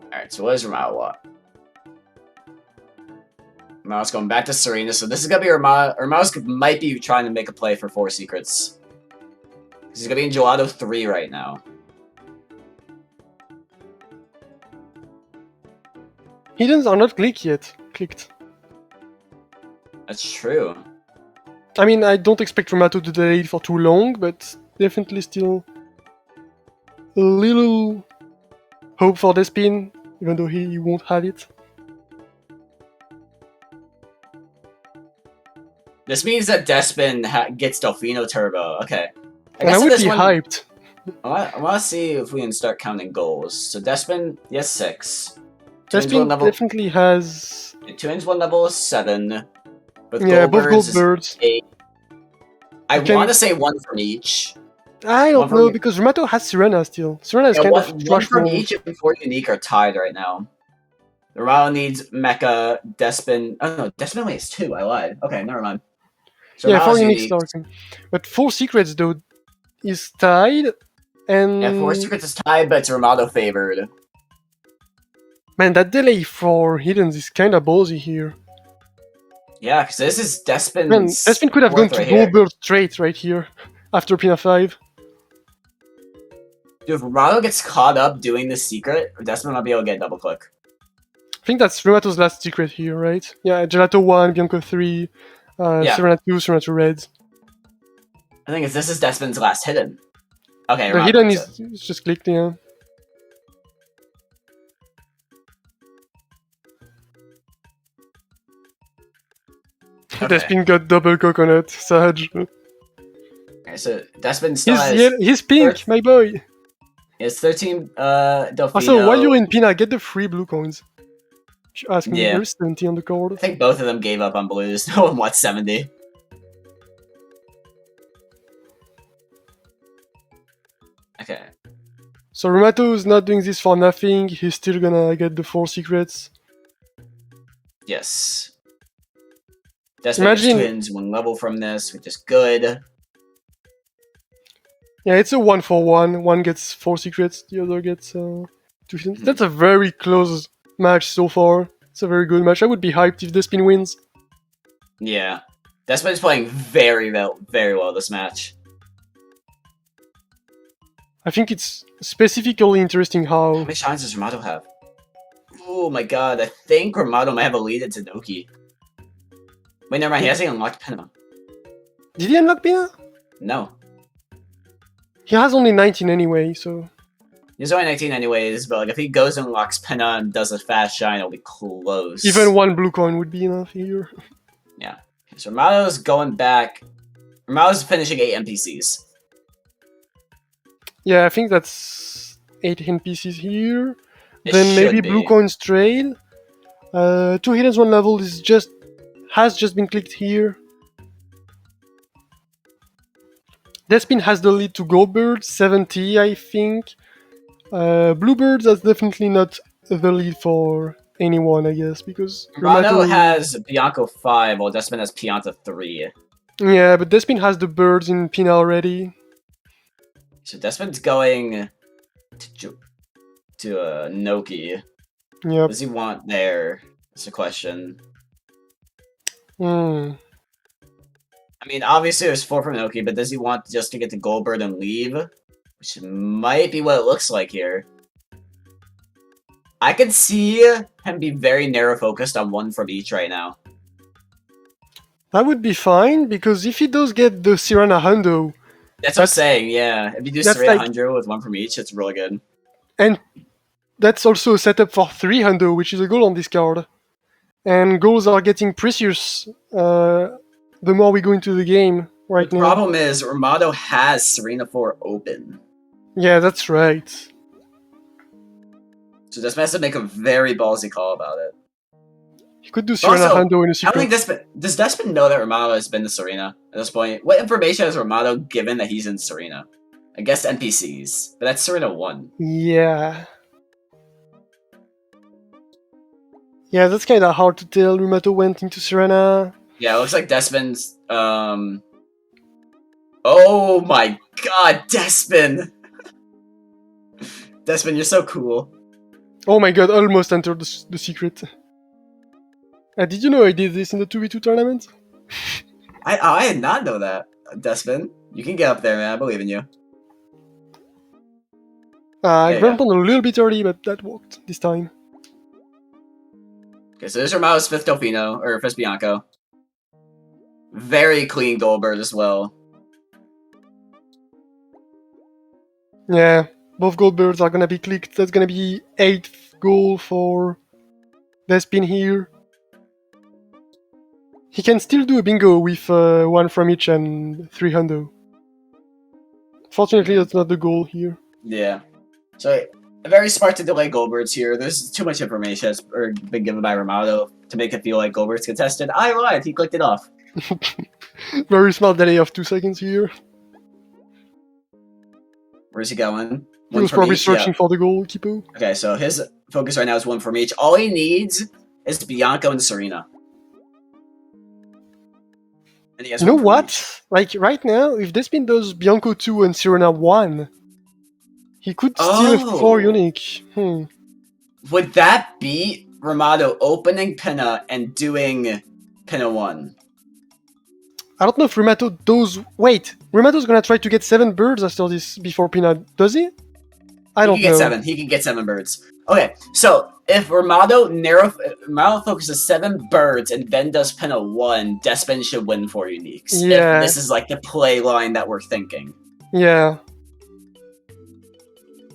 Alright, so what does Rimato want? Rimato's going back to Serena, so this is gonna be Rimato might be trying to make a play for 4 secrets. He's gonna be in Gelato 3 right now. Hiddens are not clicked yet. That's true. I mean, I don't expect Rimato to delay it for too long, but definitely still a little hope for Despin, even though he won't have it. This means that Despin gets Delfino Turbo. Okay. I would be hyped. I want to see if we can start counting goals. So Despin, yes, 6. Despin definitely has... 2 ins 1 level is 7. Both Goldbirds. 8. I want to say 1 from each. I don't know, because Rimato has Serena still. Serena is kind of... 1 from each and 4 unique are tied right now. Rimato needs Mecha, Despin... Oh no, Despin only has 2, I lied. Okay, never mind. So yeah, 4 unique starting. But 4 secrets, though, is tied, and... Yeah, 4 secrets is tied, but it's Rimato favored. Man, that delay for Hiddens is kinda ballsy here. Yeah, because this is Despin's... Man, Despin could have gone to Goldbird straight right here, after Pina 5. Dude, if Rimato gets caught up doing this secret, Despin might be able to get double click. I think that's Rimato's last secret here, right? Yeah, Gelato 1, Bianco 3, Serena 2, Serena 2 Reds. I think this is Despin's last hidden. Okay, the hidden is just clicked, yeah. Okay. Despin got double coconut. Sage. Okay, so Despin still has. He's pink, my boy. It's 13 Delfino. Also, while you're in Pina, get the free blue coins. If you ask me, Yeah. there's 70 on the I card. think both of them gave up on blues. No one wants 70. Okay. So Rimato is not doing this for nothing. He's still gonna get the 4 secrets. Yes. Despin Imagine- gets twins 1 level from this, which is good. Yeah, it's a 1-for-1. One gets 4 secrets, the other gets 2 hidden. That's a very close match so far. It's a very good match. I would be hyped if Despin wins. Yeah. Despin's playing very well this match. I think it's specifically interesting How how... many shines does Rimato have? Oh my god, I think Rimato might have a lead into Noki. Wait, never mind, he hasn't unlocked Penema. Did he unlock Pina? No. He has only 19 anyway, so... He's only 19 anyways, but like if he goes and unlocks Pena and does a fast shine, it'll be close. Even 1 blue coin would be enough here. Yeah. So Rimato's going back. Rimato's finishing 8 NPCs. Yeah, I think that's 8 NPCs here. It Then maybe should blue be. coins trail. 2 hiddens, 1 level has just been clicked here. Despin has the lead to Goldbird, 70 I think. Bluebirds, that's definitely not the lead for anyone, I guess, because Rimato has Bianco 5, while Despin has Pianta 3. Yeah, but Despin has the birds in Pina already. So Despin's going to Noki. Yep. What does he want there? That's a question. Hmm. I mean, obviously there's 4 from Noki, but does he want just to get the Goldbird and leave? Which might be what it looks like here. I could see him be very narrow focused on 1 from each right now. That would be fine, because if he does get the Sirana Hundo, That's what I'm saying, yeah. If you do that's 300 with 1 from each, it's really good. and that's also a setup for 3 Hundo, which is a goal on this card. And goals are getting precious the more we go into the game right The now. problem is, Rimato has Serena 4 open. Yeah, that's right. So Despin has to make a very ballsy call about it. He could do Sirana Also, Hundo in a I secret. don't think does Despin know that Rimato has been to Serena at this point? What information has Rimato given that he's in Serena? I guess NPCs, but that's Serena 1. Yeah. Yeah, that's kind of hard to tell. Rimato went into Sirana. Yeah, it looks like Despin's, Oh my god, Despin! Despin, you're so cool. Oh my god, almost entered the secret. Did you know I did this in the 2v2 tournament? I did not know that, Despin. You can get up there, man. I believe in you. I Yeah, jumped on a little bit early, but that worked this time. Okay, so there's Romano's 5th Delfino, or 5th Bianco. Very clean Goldbird as well. Yeah, both Goldbirds are gonna be clicked. That's gonna be 8th goal for Despin here. He can still do a bingo with 1 from each and 3 hundo. Fortunately, that's not the goal here. Yeah. So, very smart to delay Goldbirds here. There's too much information that's been given by Rimato to make it feel like Goldbird's contested. I lied, he clicked it off. Very smart delay of 2 seconds here. Where's he going? He was probably searching for the goal, Kipo. Okay, so his focus right now is 1 from each. All he needs is Bianco and Serena. And he has You know 1 from what? each. Like, right now, if Despin does Bianco 2 and Serena 1, he could steal a 4 unique. Would that be Rimato opening Pena and doing Pena 1? I don't know if Rimato does... Wait, Rimato's gonna try to get 7 birds after this before Pina, does he? I don't know. He can get 7. He can get 7 birds. Okay, so if Rimato focuses 7 birds and then does Pena 1, Despin should win 4 uniques. Yeah. If this is like the play line that we're thinking. Yeah.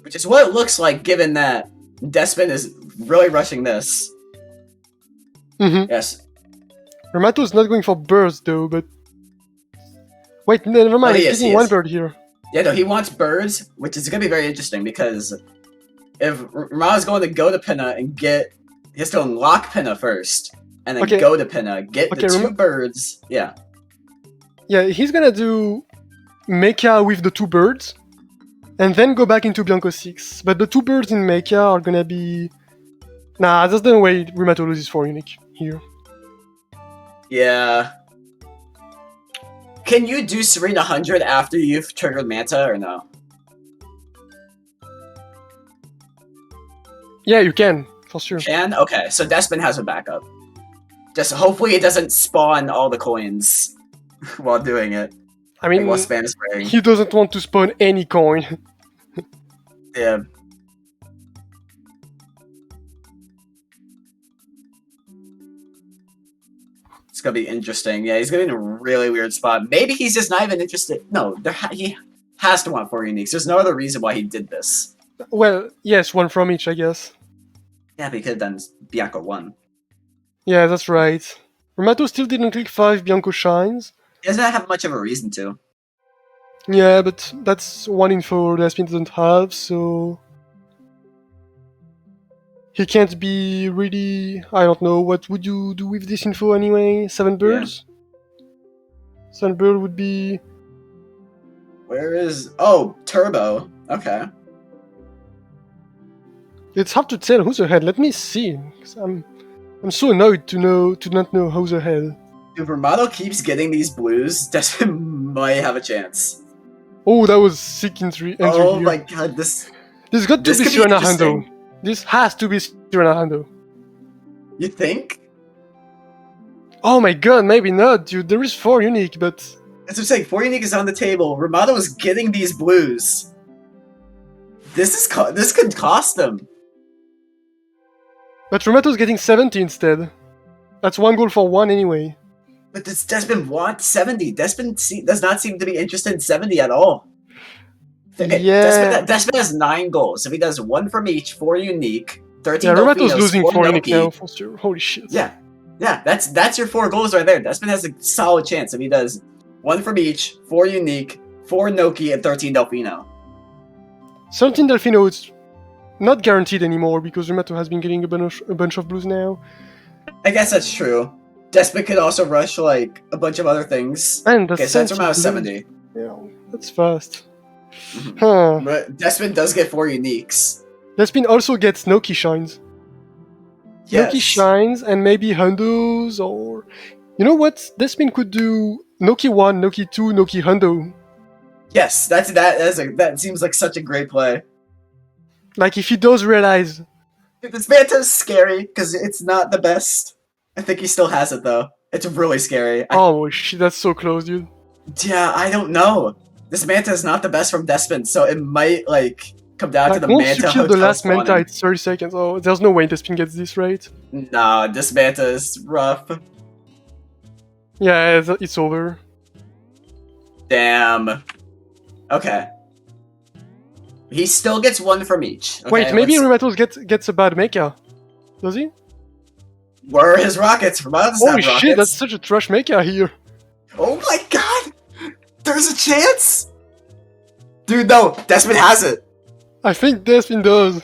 Which is what it looks like given that Despin is really rushing this. Mm-hmm. Yes. Rimato's not going for birds though, but wait, never mind. he He's is, getting he one is. bird here. Yeah, no, he wants birds, which is going to be very interesting because if Rimato's going to go to Pinna and get, he has to unlock Pinna first, and then Okay. go to Pinna, get Okay, the two birds. Yeah. Yeah, he's gonna do Mecha with the two birds, and then go back into Bianco 6. But the two birds in Mecha are gonna be... Nah, that's the way Rimato loses 4 unique here. Yeah. Can you do Serene 100 after you've triggered Manta, or no? Yeah, you can, for sure. Can? Okay, so Despin has a backup. Just hopefully it doesn't spawn all the coins while doing it. I mean, while spam spraying. He doesn't want to spawn any coin. Yeah. It's gonna be interesting. Yeah, he's gonna be in a really weird spot. Maybe he's just not even interested. No, he has to want 4 uniques. There's no other reason why he did this. Well, yes, one from each, I guess. Yeah, but he could have done Bianco 1. Yeah, that's right. Rimato still didn't click 5 Bianco Shines. He doesn't have much of a reason to. Yeah, but that's one info Despin doesn't have, so... He can't be really... I don't know, what would you do with this info anyway? 7 birds? Yeah. 7 bird would be... Where is... Oh, Turbo. Okay. It's hard to tell who's ahead. Let me see. I'm so annoyed to not know who's ahead. If Rimato keeps getting these blues, Despin might have a chance. Oh, that was sick entry Oh here. my god, this got to be Sirena Hando. This has to be Sirena Hando. You think? Oh my god, maybe not, dude. There is 4 unique, but... That's what I'm saying. 4 unique is on the table. Rimato is getting these blues. This could cost him. But Rimato's getting 70 instead. That's 1 goal for 1 anyway. But does Despin want 70? Despin does not seem to be interested in 70 at all. Okay, yeah. Despin has 9 goals. If he does 1 from each, 4 unique, 13 yeah, Rimato's losing 4 unique Noki. now, for sure. Holy shit. Yeah. Yeah, that's your 4 goals right there. Despin has a solid chance if he does 1 from each, 4 unique, 4 Noki, and 13 Delfino. 13 Delfino is not guaranteed anymore because Rimato has been getting a bunch of blues now. I guess that's true. Despin could also rush like a bunch of other things. And that's okay, so that's around 70. Yeah, that's fast. Huh. But Despin does get 4 uniques. Despin also gets Noki Shines. Yes. Noki Shines and maybe Hundos or... You know what? Despin could do Noki 1, Noki 2, Noki Hundo. Yes, that seems like such a great play. Like if he does realize... This Manta's scary because it's not the best. I think he still has it though. It's really scary. Oh shit, that's so close, dude. Yeah, I don't know. This Manta is not the best from Despin, so it might like come down to the once Manta. Once you kill the last Manta, it's 30 seconds. Oh, there's no way Despin gets this right. Nah, this Manta is rough. Yeah, it's over. Damn. Okay. He still gets 1 from each. Okay, wait, maybe Rimato gets a bad mecha. Does he? Where are his rockets? Rimato's Holy not rockets. shit, that's such a trash mecha here. Oh my god! There's a chance? Dude, no. Despin has it. I think Despin does.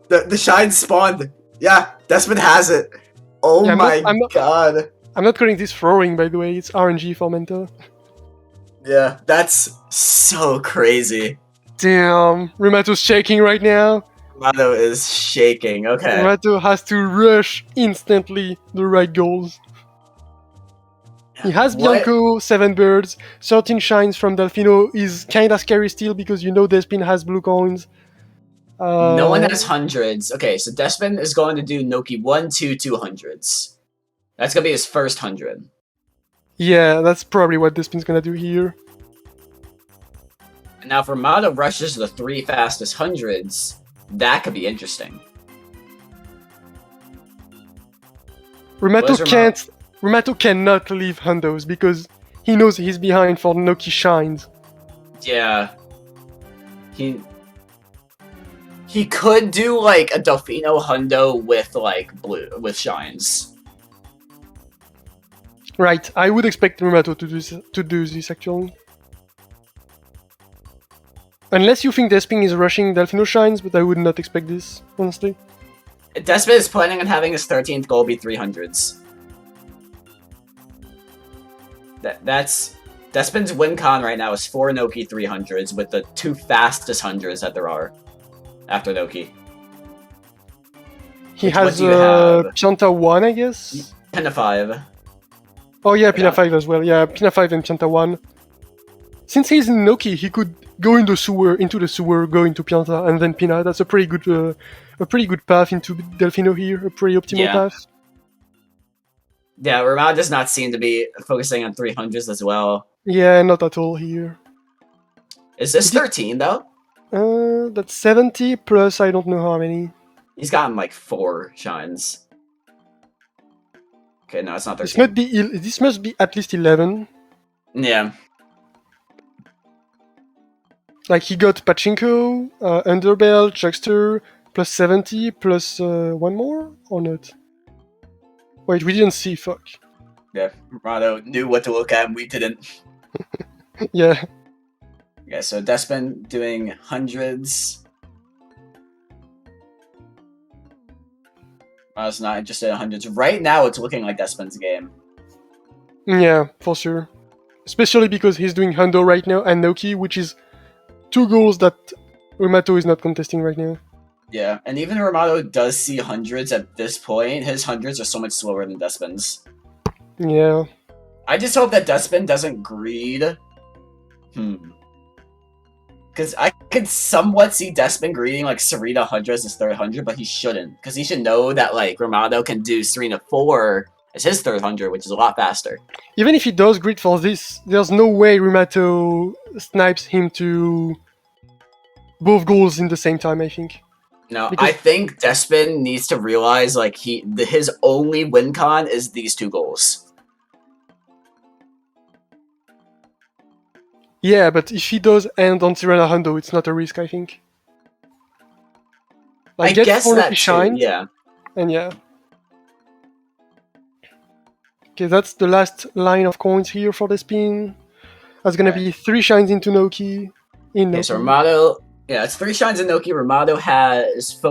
The shine spawned. Yeah, Despin has it. Oh yeah, my god. I'm not calling this throwing, by the way. It's RNG for Manta. Yeah, that's so crazy. Damn, Rimato's shaking right now. Rimato is shaking, okay. Rimato has to rush instantly the right goals. He has Bianco, 7 birds, 13 shines from Delfino is kinda scary still because you know Despin has blue coins. No one has hundreds. Okay, so Despin is going to do Noki 1, 2, 200s. That's gonna be his first 100. Yeah, that's probably what Despin's gonna do here. Now, if Rimato rushes the 3 fastest hundreds, that could be interesting. Rimato cannot leave Hundos because he knows he's behind for Noki Shines. Yeah. He could do like a Delfino Hundo with like blue with shines. Right, I would expect Rimato to do this actually. Unless you think Despin is rushing Delfino Shines, but I would not expect this, honestly. Despin is planning on having his 13th goal be 300s. That's Despin's win con right now is 4 Noki 300s with the 2 fastest hundreds that there are after Noki. He has Pianta 1, I guess? Pina 5. Oh yeah, Pina 5 as well. Yeah, Pina 5 and Pianta 1. Since he's in Noki, he could go into the sewer, go into Pianta, and then Pina. That's a pretty good path into Delfino here, a pretty optimal path. Yeah, Rimato does not seem to be focusing on 300s as well. Yeah, not at all here. Is this 13 though? That's 70 plus I don't know how many. He's gotten like 4 shines. Okay, no, it's not 13. This must be at least 11. Yeah. Like he got Pachinko, Underbell, Chuckster, plus 70, plus 1 more, or not? Wait, we didn't see, fuck. Yeah, Rimato knew what to look at and we didn't. Yeah. Okay, so Despin doing hundreds. I was not interested in hundreds. Right now, it's looking like Despin's game. Yeah, for sure. Especially because he's doing Hundo right now and Noki, which is 2 goals that Rimato is not contesting right now. Yeah, and even Rimato does see hundreds at this point. His hundreds are so much slower than Despin's. Yeah. I just hope that Despin doesn't greed. Because I could somewhat see Despin greeting like Serena 100 as his 3rd 100, but he shouldn't. Because he should know that like Rimato can do Serena 4 as his 3rd 100, which is a lot faster. Even if he does greed for this, there's no way Rimato snipes him to both goals in the same time, I think. No, because I think Despin needs to realize like his only win con is these 2 goals. Yeah, but if he does end on Serena Hundo, it's not a risk, I think. Like, I guess that shine, yeah. And yeah. Okay, that's the last line of coins here for the spin. That's gonna be 3 shines into Noki. Okay, so Rimato, yeah, it's 3 shines in Noki. Rimato has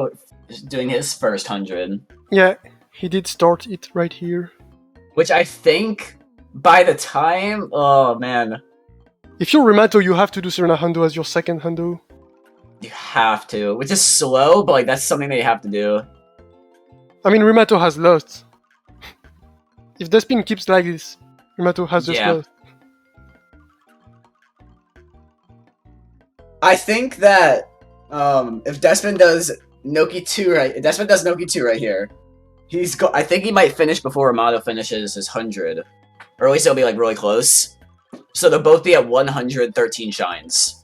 doing his first 100. Yeah, he did start it right here. Which I think by the time, oh man. If you're Rimato, you have to do Serena Hundo as your second Hundo. You have to, which is slow, but like that's something that you have to do. I mean, Rimato has lost. If Despin keeps like this, Rimato has just lost. I think that if Despin does Noki 2 right here, I think he might finish before Rimato finishes his 100. Or at least it'll be like really close. So they'll both be at 113 shines.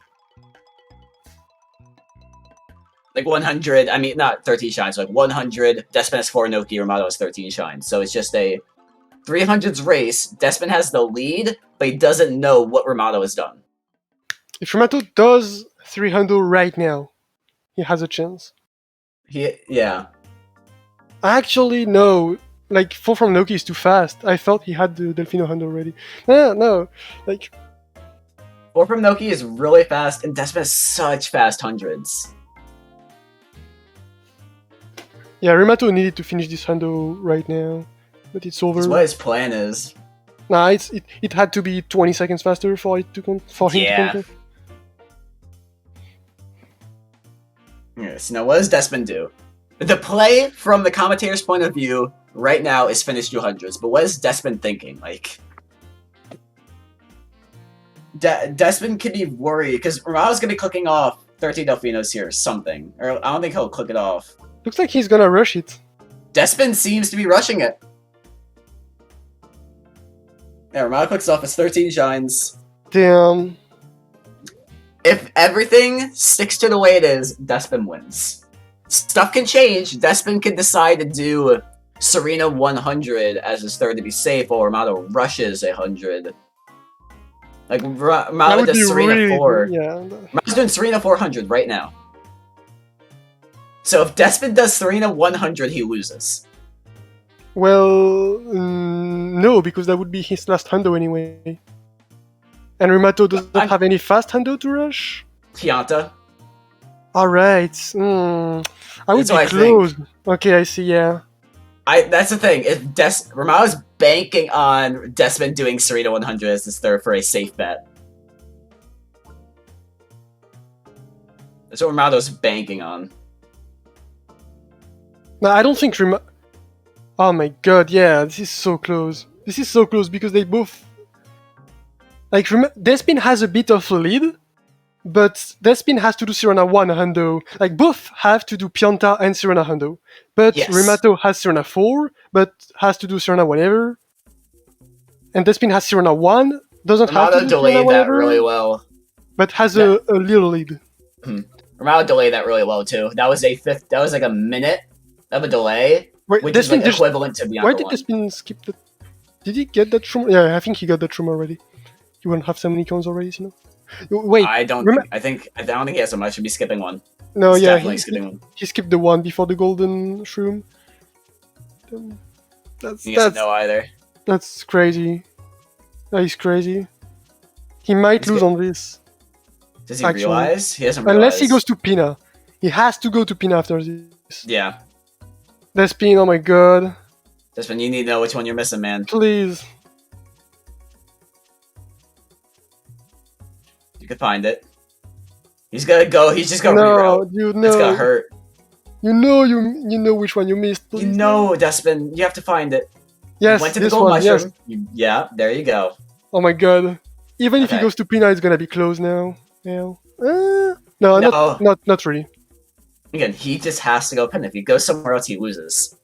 Like 100, I mean, not 13 shines, like 100, Despin has 4 Noki, Rimato has 13 shines. So it's just a 300s race. Despin has the lead, but he doesn't know what Rimato has done. If Rimato does 300 right now, he has a chance. Yeah. Actually, no. Like, 4 from Noki is too fast. I thought he had the Delfino Hundo already. No. Like, 4 from Noki is really fast, and Despin has such fast hundreds. Yeah, Rimato needed to finish this Hundo right now, but it's over. That's what his plan is. Nah, it had to be 20 seconds faster for him to conquer. Yes. Now, what does Despin do? The play from the commentator's point of view right now is finish 200s, but what is Despin thinking? Like, Despin could be worried because Rimato's gonna be clicking off 13 Delfinos here or something, or I don't think he'll click it off. Looks like he's gonna rush it. Despin seems to be rushing it. Yeah, Rimato clicks off his 13 shines. Damn. If everything sticks to the way it is, Despin wins. Stuff can change. Despin can decide to do Serena 100 as his 3rd to be safe, while Rimato rushes 100. Like, Rimato does Serena really 4. Yeah. Rimato's doing Serena 400 right now. So if Despin does Serena 100, he loses. Well, no, because that would be his last hundo anyway. And Rimato doesn't I'm- have any fast hundo to rush? Pianta. Alright. I would That's be what I close. think. Okay, I see, yeah. That's the thing. If Rimato's banking on Despin doing Serena 100 as his third for a safe bet. That's what Rimato's banking on. No, I don't think Oh my god, yeah, this is so close. This is so close because they both... Like, Despin has a bit of a lead, but Despin has to do Sirena 1 hundo. Like, both have to do Pianta and Sirena hundo. But Yes. Rimato has Sirena 4, but has to do Sirena whatever. And Despin has Sirena 1, doesn't have to Rimato do Sirena delayed that whatever, really well. but has a little lead. Rimato delayed that really well too. That was like a minute of a delay, Wait, which is like equivalent to Bianca Why did 1. Despin skip that? Did he get that room? Yeah, I think he got that room already. He won't have so many coins already, you know? Wait, I don't think he has so much. Should be skipping one. No, He's yeah, definitely skipping one. he skipped the one before the golden shroom. He doesn't know either. That's crazy. That is crazy. He might lose on this. Does he realize? He doesn't realize. Unless he goes to Pina. He has to go to Pina after this. Yeah. Despin, oh my god. Despin, you need to know which one you're missing, man. Please. You can find it. He's gonna go. He's just gonna reroute. You know. It's gonna hurt. You know which one you missed. Please. You know, Despin. You have to find it. Yes, you went to this the gold one. mushroom. Yes. Yeah, there you go. Oh my god. Even if he goes to Pina, it's gonna be close now. Yeah. No, not really. Again, he just has to go Pina. If he goes somewhere else, he loses.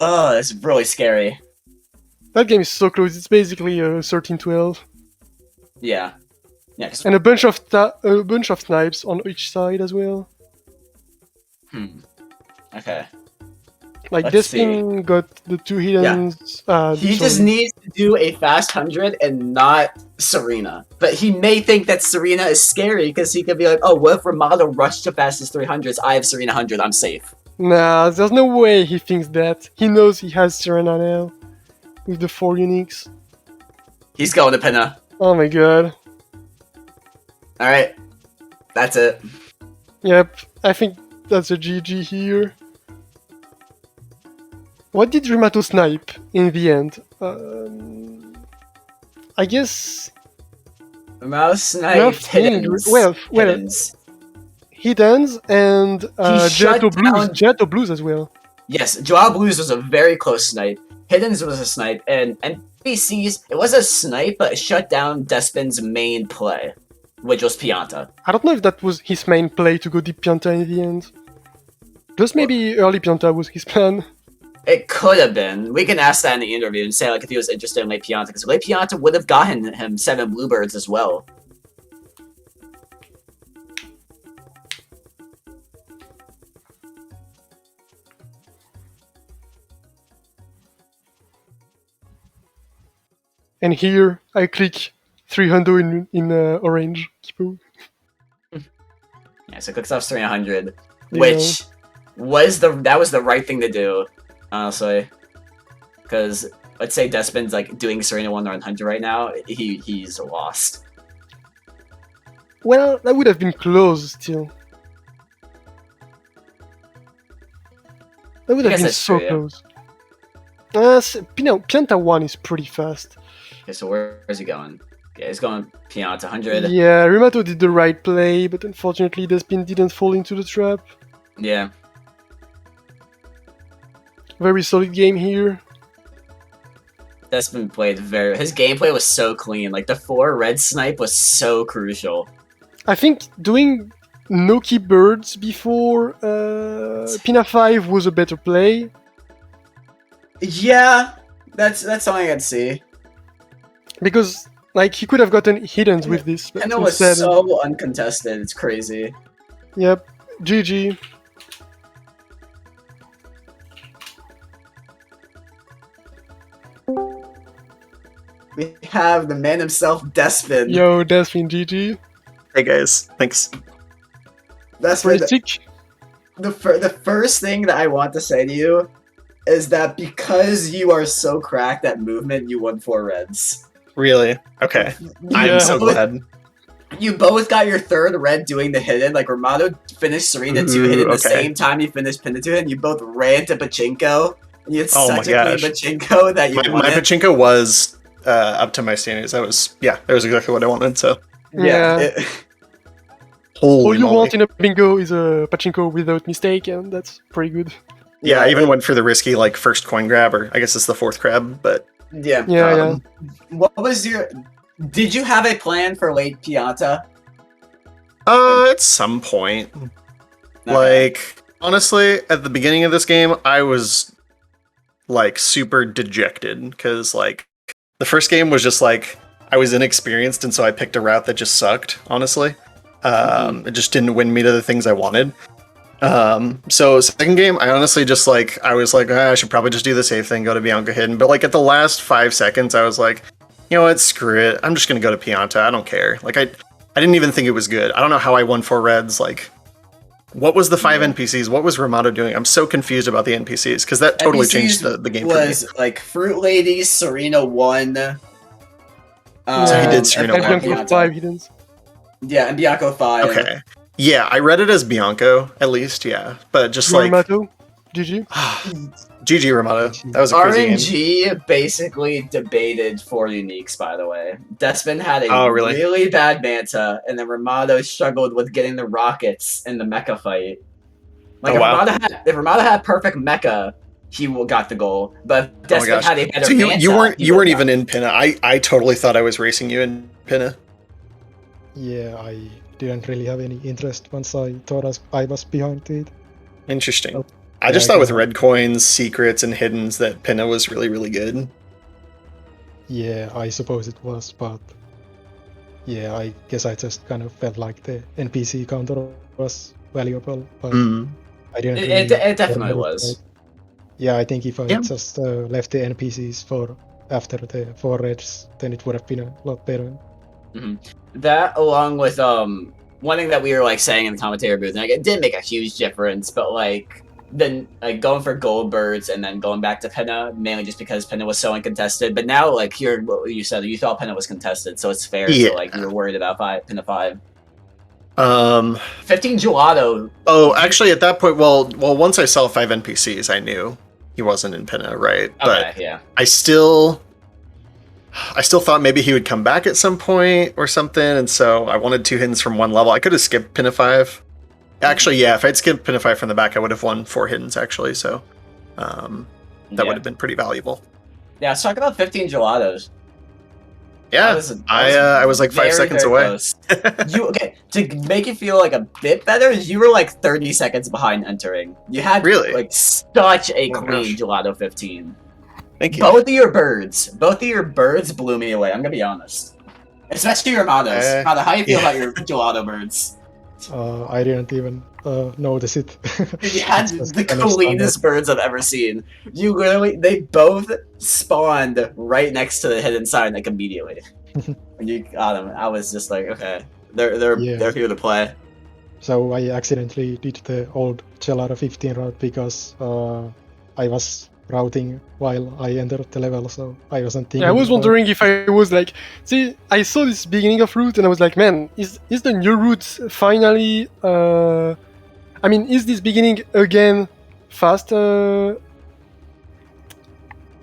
Oh, it's really scary. That game is so close. It's basically 13-12. Yeah. Yeah. And a bunch of snipes on each side as well. Okay. Like Despin got the 2 hiddens. Yeah. He just needs to do a fast 100 and not Serena. But he may think that Serena is scary because he could be like, oh, what if Rimato rushed to fastest 300s? I have Serena 100. I'm safe. Nah, there's no way he thinks that. He knows he has Serena now. With the 4 uniques. He's going to Pina. Oh my god. Alright. That's it. Yep. I think that's a GG here. What did Rimato snipe in the end? I guess... Rimato sniped hiddens. Hiddens and Jetto Blues as well. Yes, Joao Blues was a very close snipe. Hiddens was a snipe, and NPCs, it was a snipe, but it shut down Despin's main play, which was Pianta. I don't know if that was his main play to go deep Pianta in the end. Just maybe early Pianta was his plan. It could have been. We can ask that in the interview and say like if he was interested in late Pianta, because late Pianta would have gotten him 7 bluebirds as well. And here I click 300 in orange. Yeah, so clicks off 300, which was the right thing to do, honestly. Because let's say Despin's like doing Serena 100 right now, he's lost. Well, that would have been close still. That would have been so close. Pianta 1 is pretty fast. Okay, so where's he going? Okay, he's going Pianta 100. Yeah, Rimato did the right play, but unfortunately Despin didn't fall into the trap. Yeah. Very solid game here. Despin played his gameplay was so clean. Like the 4 red snipe was so crucial. I think doing no key birds before Pina 5 was a better play. Yeah, that's something I'd see. Because like he could have gotten hiddens with this. Pina was so uncontested. It's crazy. Yep. GG. We have the man himself, Despin. Yo, Despin, GG. Hey guys, thanks. Despin. the first thing that I want to say to you is that because you are so cracked at movement, you won 4 reds. Really? Okay. I'm Yeah. so glad. You both got your 3rd red doing the hidden. Like Rimato finished 3 to 2 hidden the Okay. same time you finished pin to 2 hidden. You both ran to Pachinko. And you had Oh such my a clean gosh. Pachinko that you won My it. pachinko was up to my standards. That was exactly what I wanted. So Yeah. All holy you moly. want in a bingo is a pachinko without mistake, and that's pretty good. Yeah, I even went for the risky like first coin grab, or I guess it's the 4th grab, but Yeah. Yeah. What was your? Did you have a plan for late Pianta? at some point. Okay. Like, honestly, at the beginning of this game, I was like super dejected because like the first game was just like I was inexperienced, and so I picked a route that just sucked, honestly. It just didn't win me to the things I wanted. So second game, I honestly just like I was like, I should probably just do the safe thing, go to Bianca Hidden. But like at the last 5 seconds, I was like, you know what, screw it. I'm just gonna go to Pianta. I don't care. Like I didn't even think it was good. I don't know how I won 4 reds. Like, what was the 5 NPCs? What was Rimato doing? I'm so confused about the NPCs because that totally changed the game for me. Was like Fruit Lady, Serena 1. So he did Serena And 1. Bianco 5 hiddens. Yeah, and Bianco 5. Okay. Yeah, I read it as Bianco, at least, yeah. But just like Rimato, GG. GG Rimato. That was a crazy game. RNG basically debated 4 uniques, by the way. Despin had a really? really bad Manta, and then Rimato struggled with getting the rockets in the mecha fight. Like if Rimato had perfect mecha, he got the goal. But if Despin had a better so Manta, you weren't even in Pinna. I totally thought I was racing you in Pinna. Yeah, I didn't really have any interest once I thought I was behind it. Interesting. Oh, I just yeah, thought with red coins, secrets, and hiddens that Pinna was really, really good. Yeah, I suppose it was, but yeah, I guess I just kind of felt like the NPC counter was valuable, but I didn't really It definitely was. Yeah, I think if I just left the NPCs for after the 4 reds, then it would have been a lot better. That along with one thing that we were like saying in the commentator booth, and like, it did make a huge difference, but like then like going for gold birds and then going back to Pinna, mainly just because Pinna was so uncontested. But now like here what you said, you thought Pinna was contested, so it's fair. So like you were worried about Pinna 5. 15 gelato. Oh, actually at that point, well once I saw 5 NPCs, I knew he wasn't in Pinna, right? Okay, but yeah. I still thought maybe he would come back at some point or something, and so I wanted 2 hiddens from 1 level. I could have skipped Pinna 5. Actually, yeah, if I'd skipped Pinna 5 from the back, I would have won 4 hiddens, actually, so that would have been pretty valuable. Yeah, let's talk about 15 gelatos. Yeah, I was like 5 seconds away. To make it feel like a bit better, you were like 30 seconds behind entering. You had like such a clean gelato 15. Thank you. Both of your birds blew me away. I'm gonna be honest, especially your Rimatos. How do you feel about your gelato birds? I didn't even notice it. You had the cleanest birds I've ever seen. They both spawned right next to the hidden sign like immediately. When you got them, I was just like, okay, they're here to play. So I accidentally did the old Gelato 15 route because I was routing while I entered the level, so I wasn't thinking. Yeah, I was wondering if I was like, see, I saw this beginning of route and I was like, man, is the new route finally? I mean, is this beginning again fast? For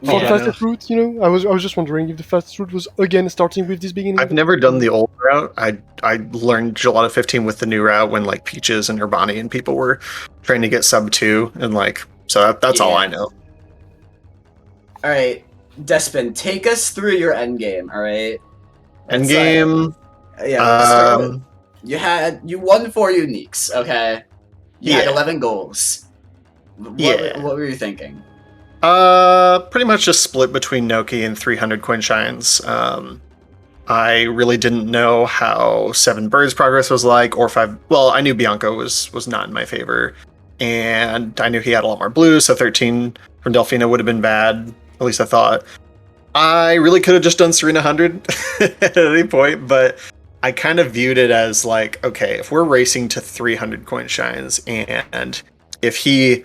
the fastest route, you know, I was just wondering if the fastest route was again starting with this beginning. I've never done the old route. I learned Gelato 15 with the new route when like Peaches and Urbani and people were trying to get sub 2, and like so that's all I know. All right, Despin, take us through your end game. All right, end game. You won 4 uniques. Okay, you had 11 goals. What were you thinking? Pretty much just split between Noki and 300 coin shines. I really didn't know how 7 birds progress was like, or 5. Well, I knew Bianco was not in my favor, and I knew he had a lot more blue, so 13 from Delfino would have been bad. At least I thought. I really could have just done Serena 100 at any point, but I kind of viewed it as like, okay, if we're racing to 300 coin shines and if he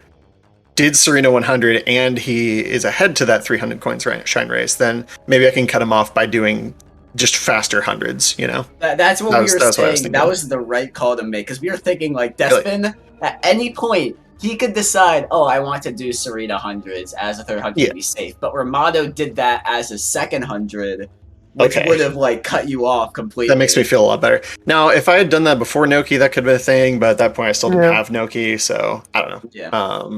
did Serena 100 and he is ahead to that 300 coins shine race, then maybe I can cut him off by doing just faster hundreds, you know? That's what That we was- were that was what I was saying. thinking. That was the right call to make because we were thinking like Despin at any point he could decide, oh, I want to do Serena hundreds as a third hundred Yeah. to be safe. But Rimato did that as a second hundred, which Okay. would have like cut you off completely. That makes me feel a lot better. Now, if I had done that before Noki, that could have been a thing, but at that point I still didn't Yeah. have Noki, so I don't know. Yeah.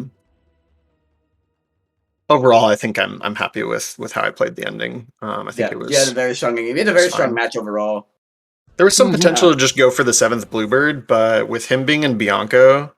Overall, I think I'm happy with how I played the ending. I think it was. You had a very strong game. You had a very strong fine. match overall. There was some Mhm. potential to just go for the 7th Bluebird, but with him being in Bianco,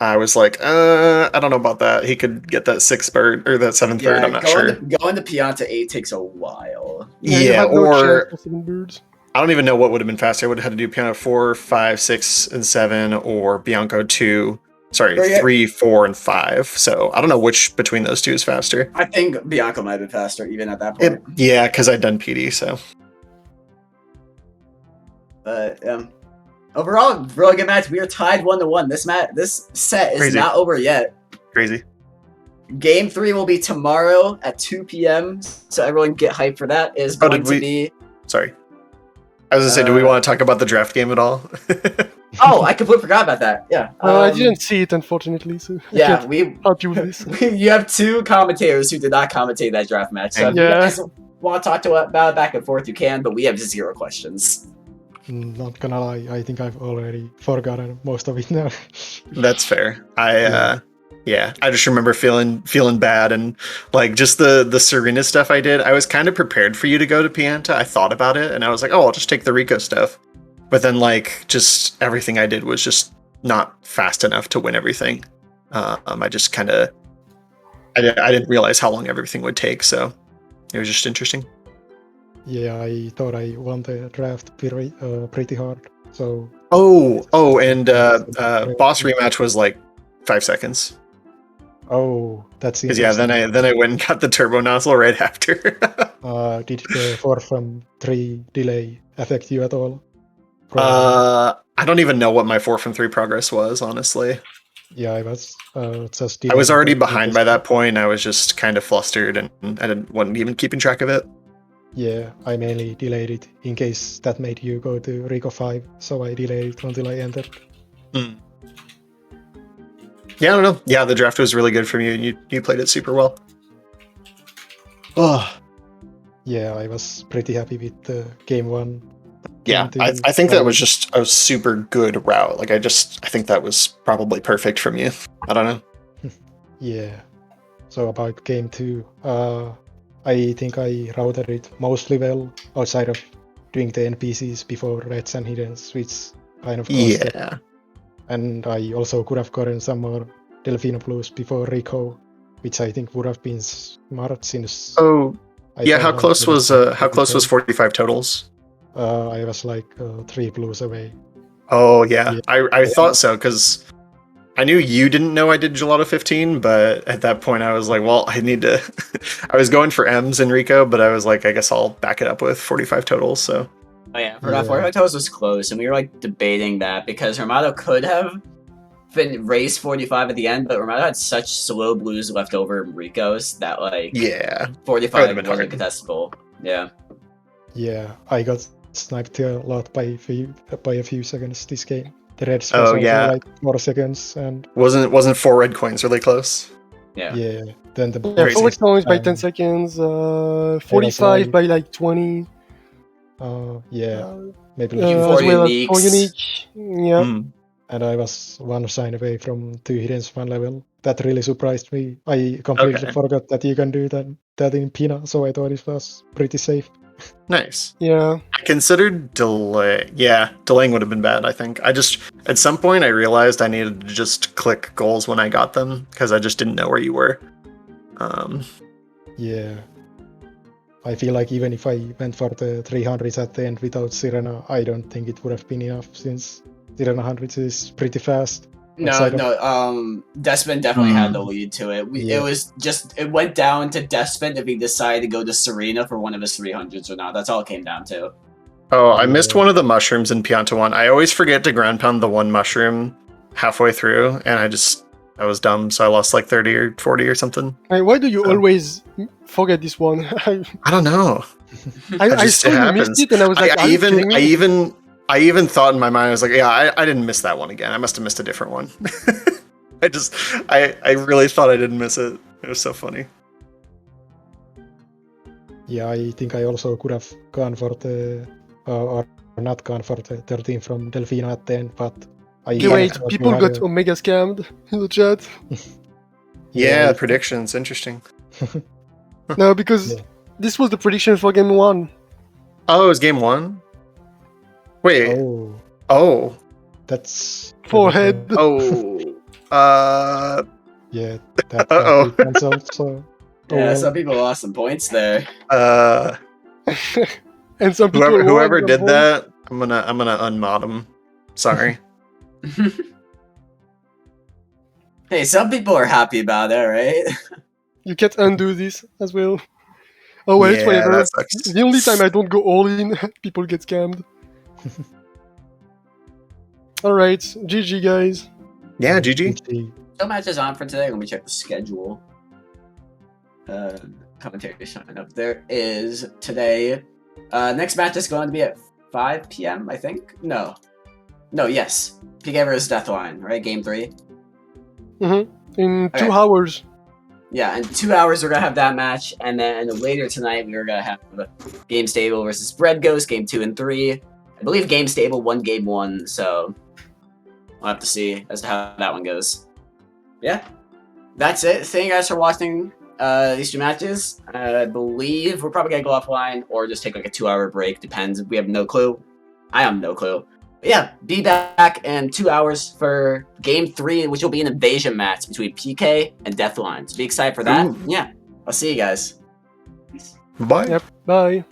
I was like, I don't know about that. He could get that 6th bird or that 7th bird. I'm not sure. Going to Pianta 8 takes a while. Yeah, you Yeah, had no chance or for 7 birds. I don't even know what would have been faster. I would have had to do Piano 4, 5, 6, and 7, or Bianco 2. Sorry, Or yeah. 3, 4, and 5. So I don't know which between those two is faster. I think Bianco might have been faster even at that point. Yeah, because I'd done PD, so. But overall, really good match. We are tied 1-1. This set is Crazy. not over yet. Crazy. Game 3 will be tomorrow at 2 p.m. So everyone get hyped for that. Is Oh, going did to we- be. Sorry. I was gonna say, do we want to talk about the draft game at all? Oh, I completely forgot about that. Yeah. I didn't see it, unfortunately, so I Yeah, can't we. help you with this. You have two commentators who did not commentate that draft match. So if you Yeah. guys want to talk about it back and forth, you can. But we have 0 questions. Not gonna lie, I think I've already forgotten most of it now. That's fair. I just remember feeling bad and like just the Serena stuff I did. I was kind of prepared for you to go to Pianta. I thought about it and I was like, oh, I'll just take the Rico stuff. But then like just everything I did was just not fast enough to win everything. I just kind of I didn't realize how long everything would take, so it was just interesting. Yeah, I thought I won the draft pretty hard. So And boss rematch was like 5 seconds. That's Because yeah, then I went and got the turbo nozzle right after. Did the 4 from 3 delay affect you at all? I don't even know what my 4 from 3 progress was, honestly. Yeah, I was just. I was already behind by that point. I was just kind of flustered, and I wasn't even keeping track of it. Yeah, I mainly delayed it in case that made you go to Rico 5, so I delayed it until I entered. Yeah, I don't know. Yeah, the draft was really good from you, and you played it super well. Oh. Yeah, I was pretty happy with the game 1. Yeah, I think that was just a super good route. Like I think that was probably perfect from you. I don't know. Yeah. So about game 2, I think I routed it mostly well outside of doing the NPCs before reds and hiddens, which kind of cost it. Yeah. And I also could have gotten some more Delfino Blues before Rico, which I think would have been smart since. Oh, yeah. How close was 45 totals? I was like 3 blues away. Oh yeah, I thought so because I knew you didn't know I did Gelato 15, but at that point I was like, well, I need to. I was going for M's in Rico, but I was like, I guess I'll back it up with 45 totals. So. Oh yeah, forgot 45 totals was close, and we were like debating that because Rimato could have been raised 45 at the end, but Rimato had such slow blues left over in Rico's that like 45 wasn't contestable. Yeah. Yeah, I got sniped a lot by a few seconds this game. The reds was also like 4 seconds, and wasn't 4 red coins really close? Yeah. Then the 4 red coins by 10 seconds, 45 by like 20. Maybe as well as 4 unique. Yeah. And I was 1 sign away from 2 hiddens 1 level. That really surprised me. I completely forgot that you can do that in Pina, so I thought it was pretty safe. Nice. Yeah. I considered delay. Yeah, delaying would have been bad, I think. At some point I realized I needed to just click goals when I got them, because I just didn't know where you were. Yeah. I feel like even if I went for the 300s at the end without Sirena, I don't think it would have been enough, since Sirena 100s is pretty fast. Despin definitely had the lead to it. It went down to Despin if he decided to go to Serena for one of his 300s or not. That's all it came down to. Oh, I missed one of the mushrooms in Pianta 1. I always forget to ground pound the one mushroom halfway through, and I was dumb, so I lost like 30 or 40 or something. Why do you Oh. always forget this one? I don't know. I saw it you happens. missed it, and I was like, I "Are you kidding me?" I even thought in my mind, I was like, yeah, I didn't miss that one again. I must have missed a different one. I really thought I didn't miss it. It was so funny. Yeah, I think I also could have gone for the or not gone for the 13 from Delfino at the end, but I Okay, kind of wait, thought we people had got a- Omega scammed in the chat. Yeah, I- predictions. Interesting. No, because Yeah. this was the prediction for game 1. Oh, it was game 1? Wait. Oh, Oh. that's Forehead. Oh. yeah, that Uh-oh. can't be cancelled. So Yeah, well. some people lost some points there. And some people Whoever won did some that, I'm gonna unmod him. Sorry. Hey, some people are happy about it, right? You can't undo this as well. Oh well, it's Yeah, whatever. that sucks. The only time I don't go all in, people get scammed. Alright, GG guys. Yeah, GG. GG. No matches on for today. Let me check the schedule. Commentary sign up. There is today. Next match is going to be at 5 p.m. I think. No, yes. PK vs Deathline, right? Game 3. In Okay. 2 hours. Yeah, in 2 hours we're gonna have that match, and then later tonight we're gonna have Game Stable versus Bread Ghost, Game 2 and 3. I believe Game Stable won Game 1, so we'll have to see as to how that one goes. Yeah, that's it. Thank you guys for watching these 2 matches. I believe we're probably gonna go offline or just take like a 2-hour break. Depends. We have no clue. I have no clue. But yeah, be back in 2 hours for Game 3, which will be an invasion match between PK and Deathline. So be excited for that. Ooh. Yeah, I'll see you guys. Bye. Yep, bye.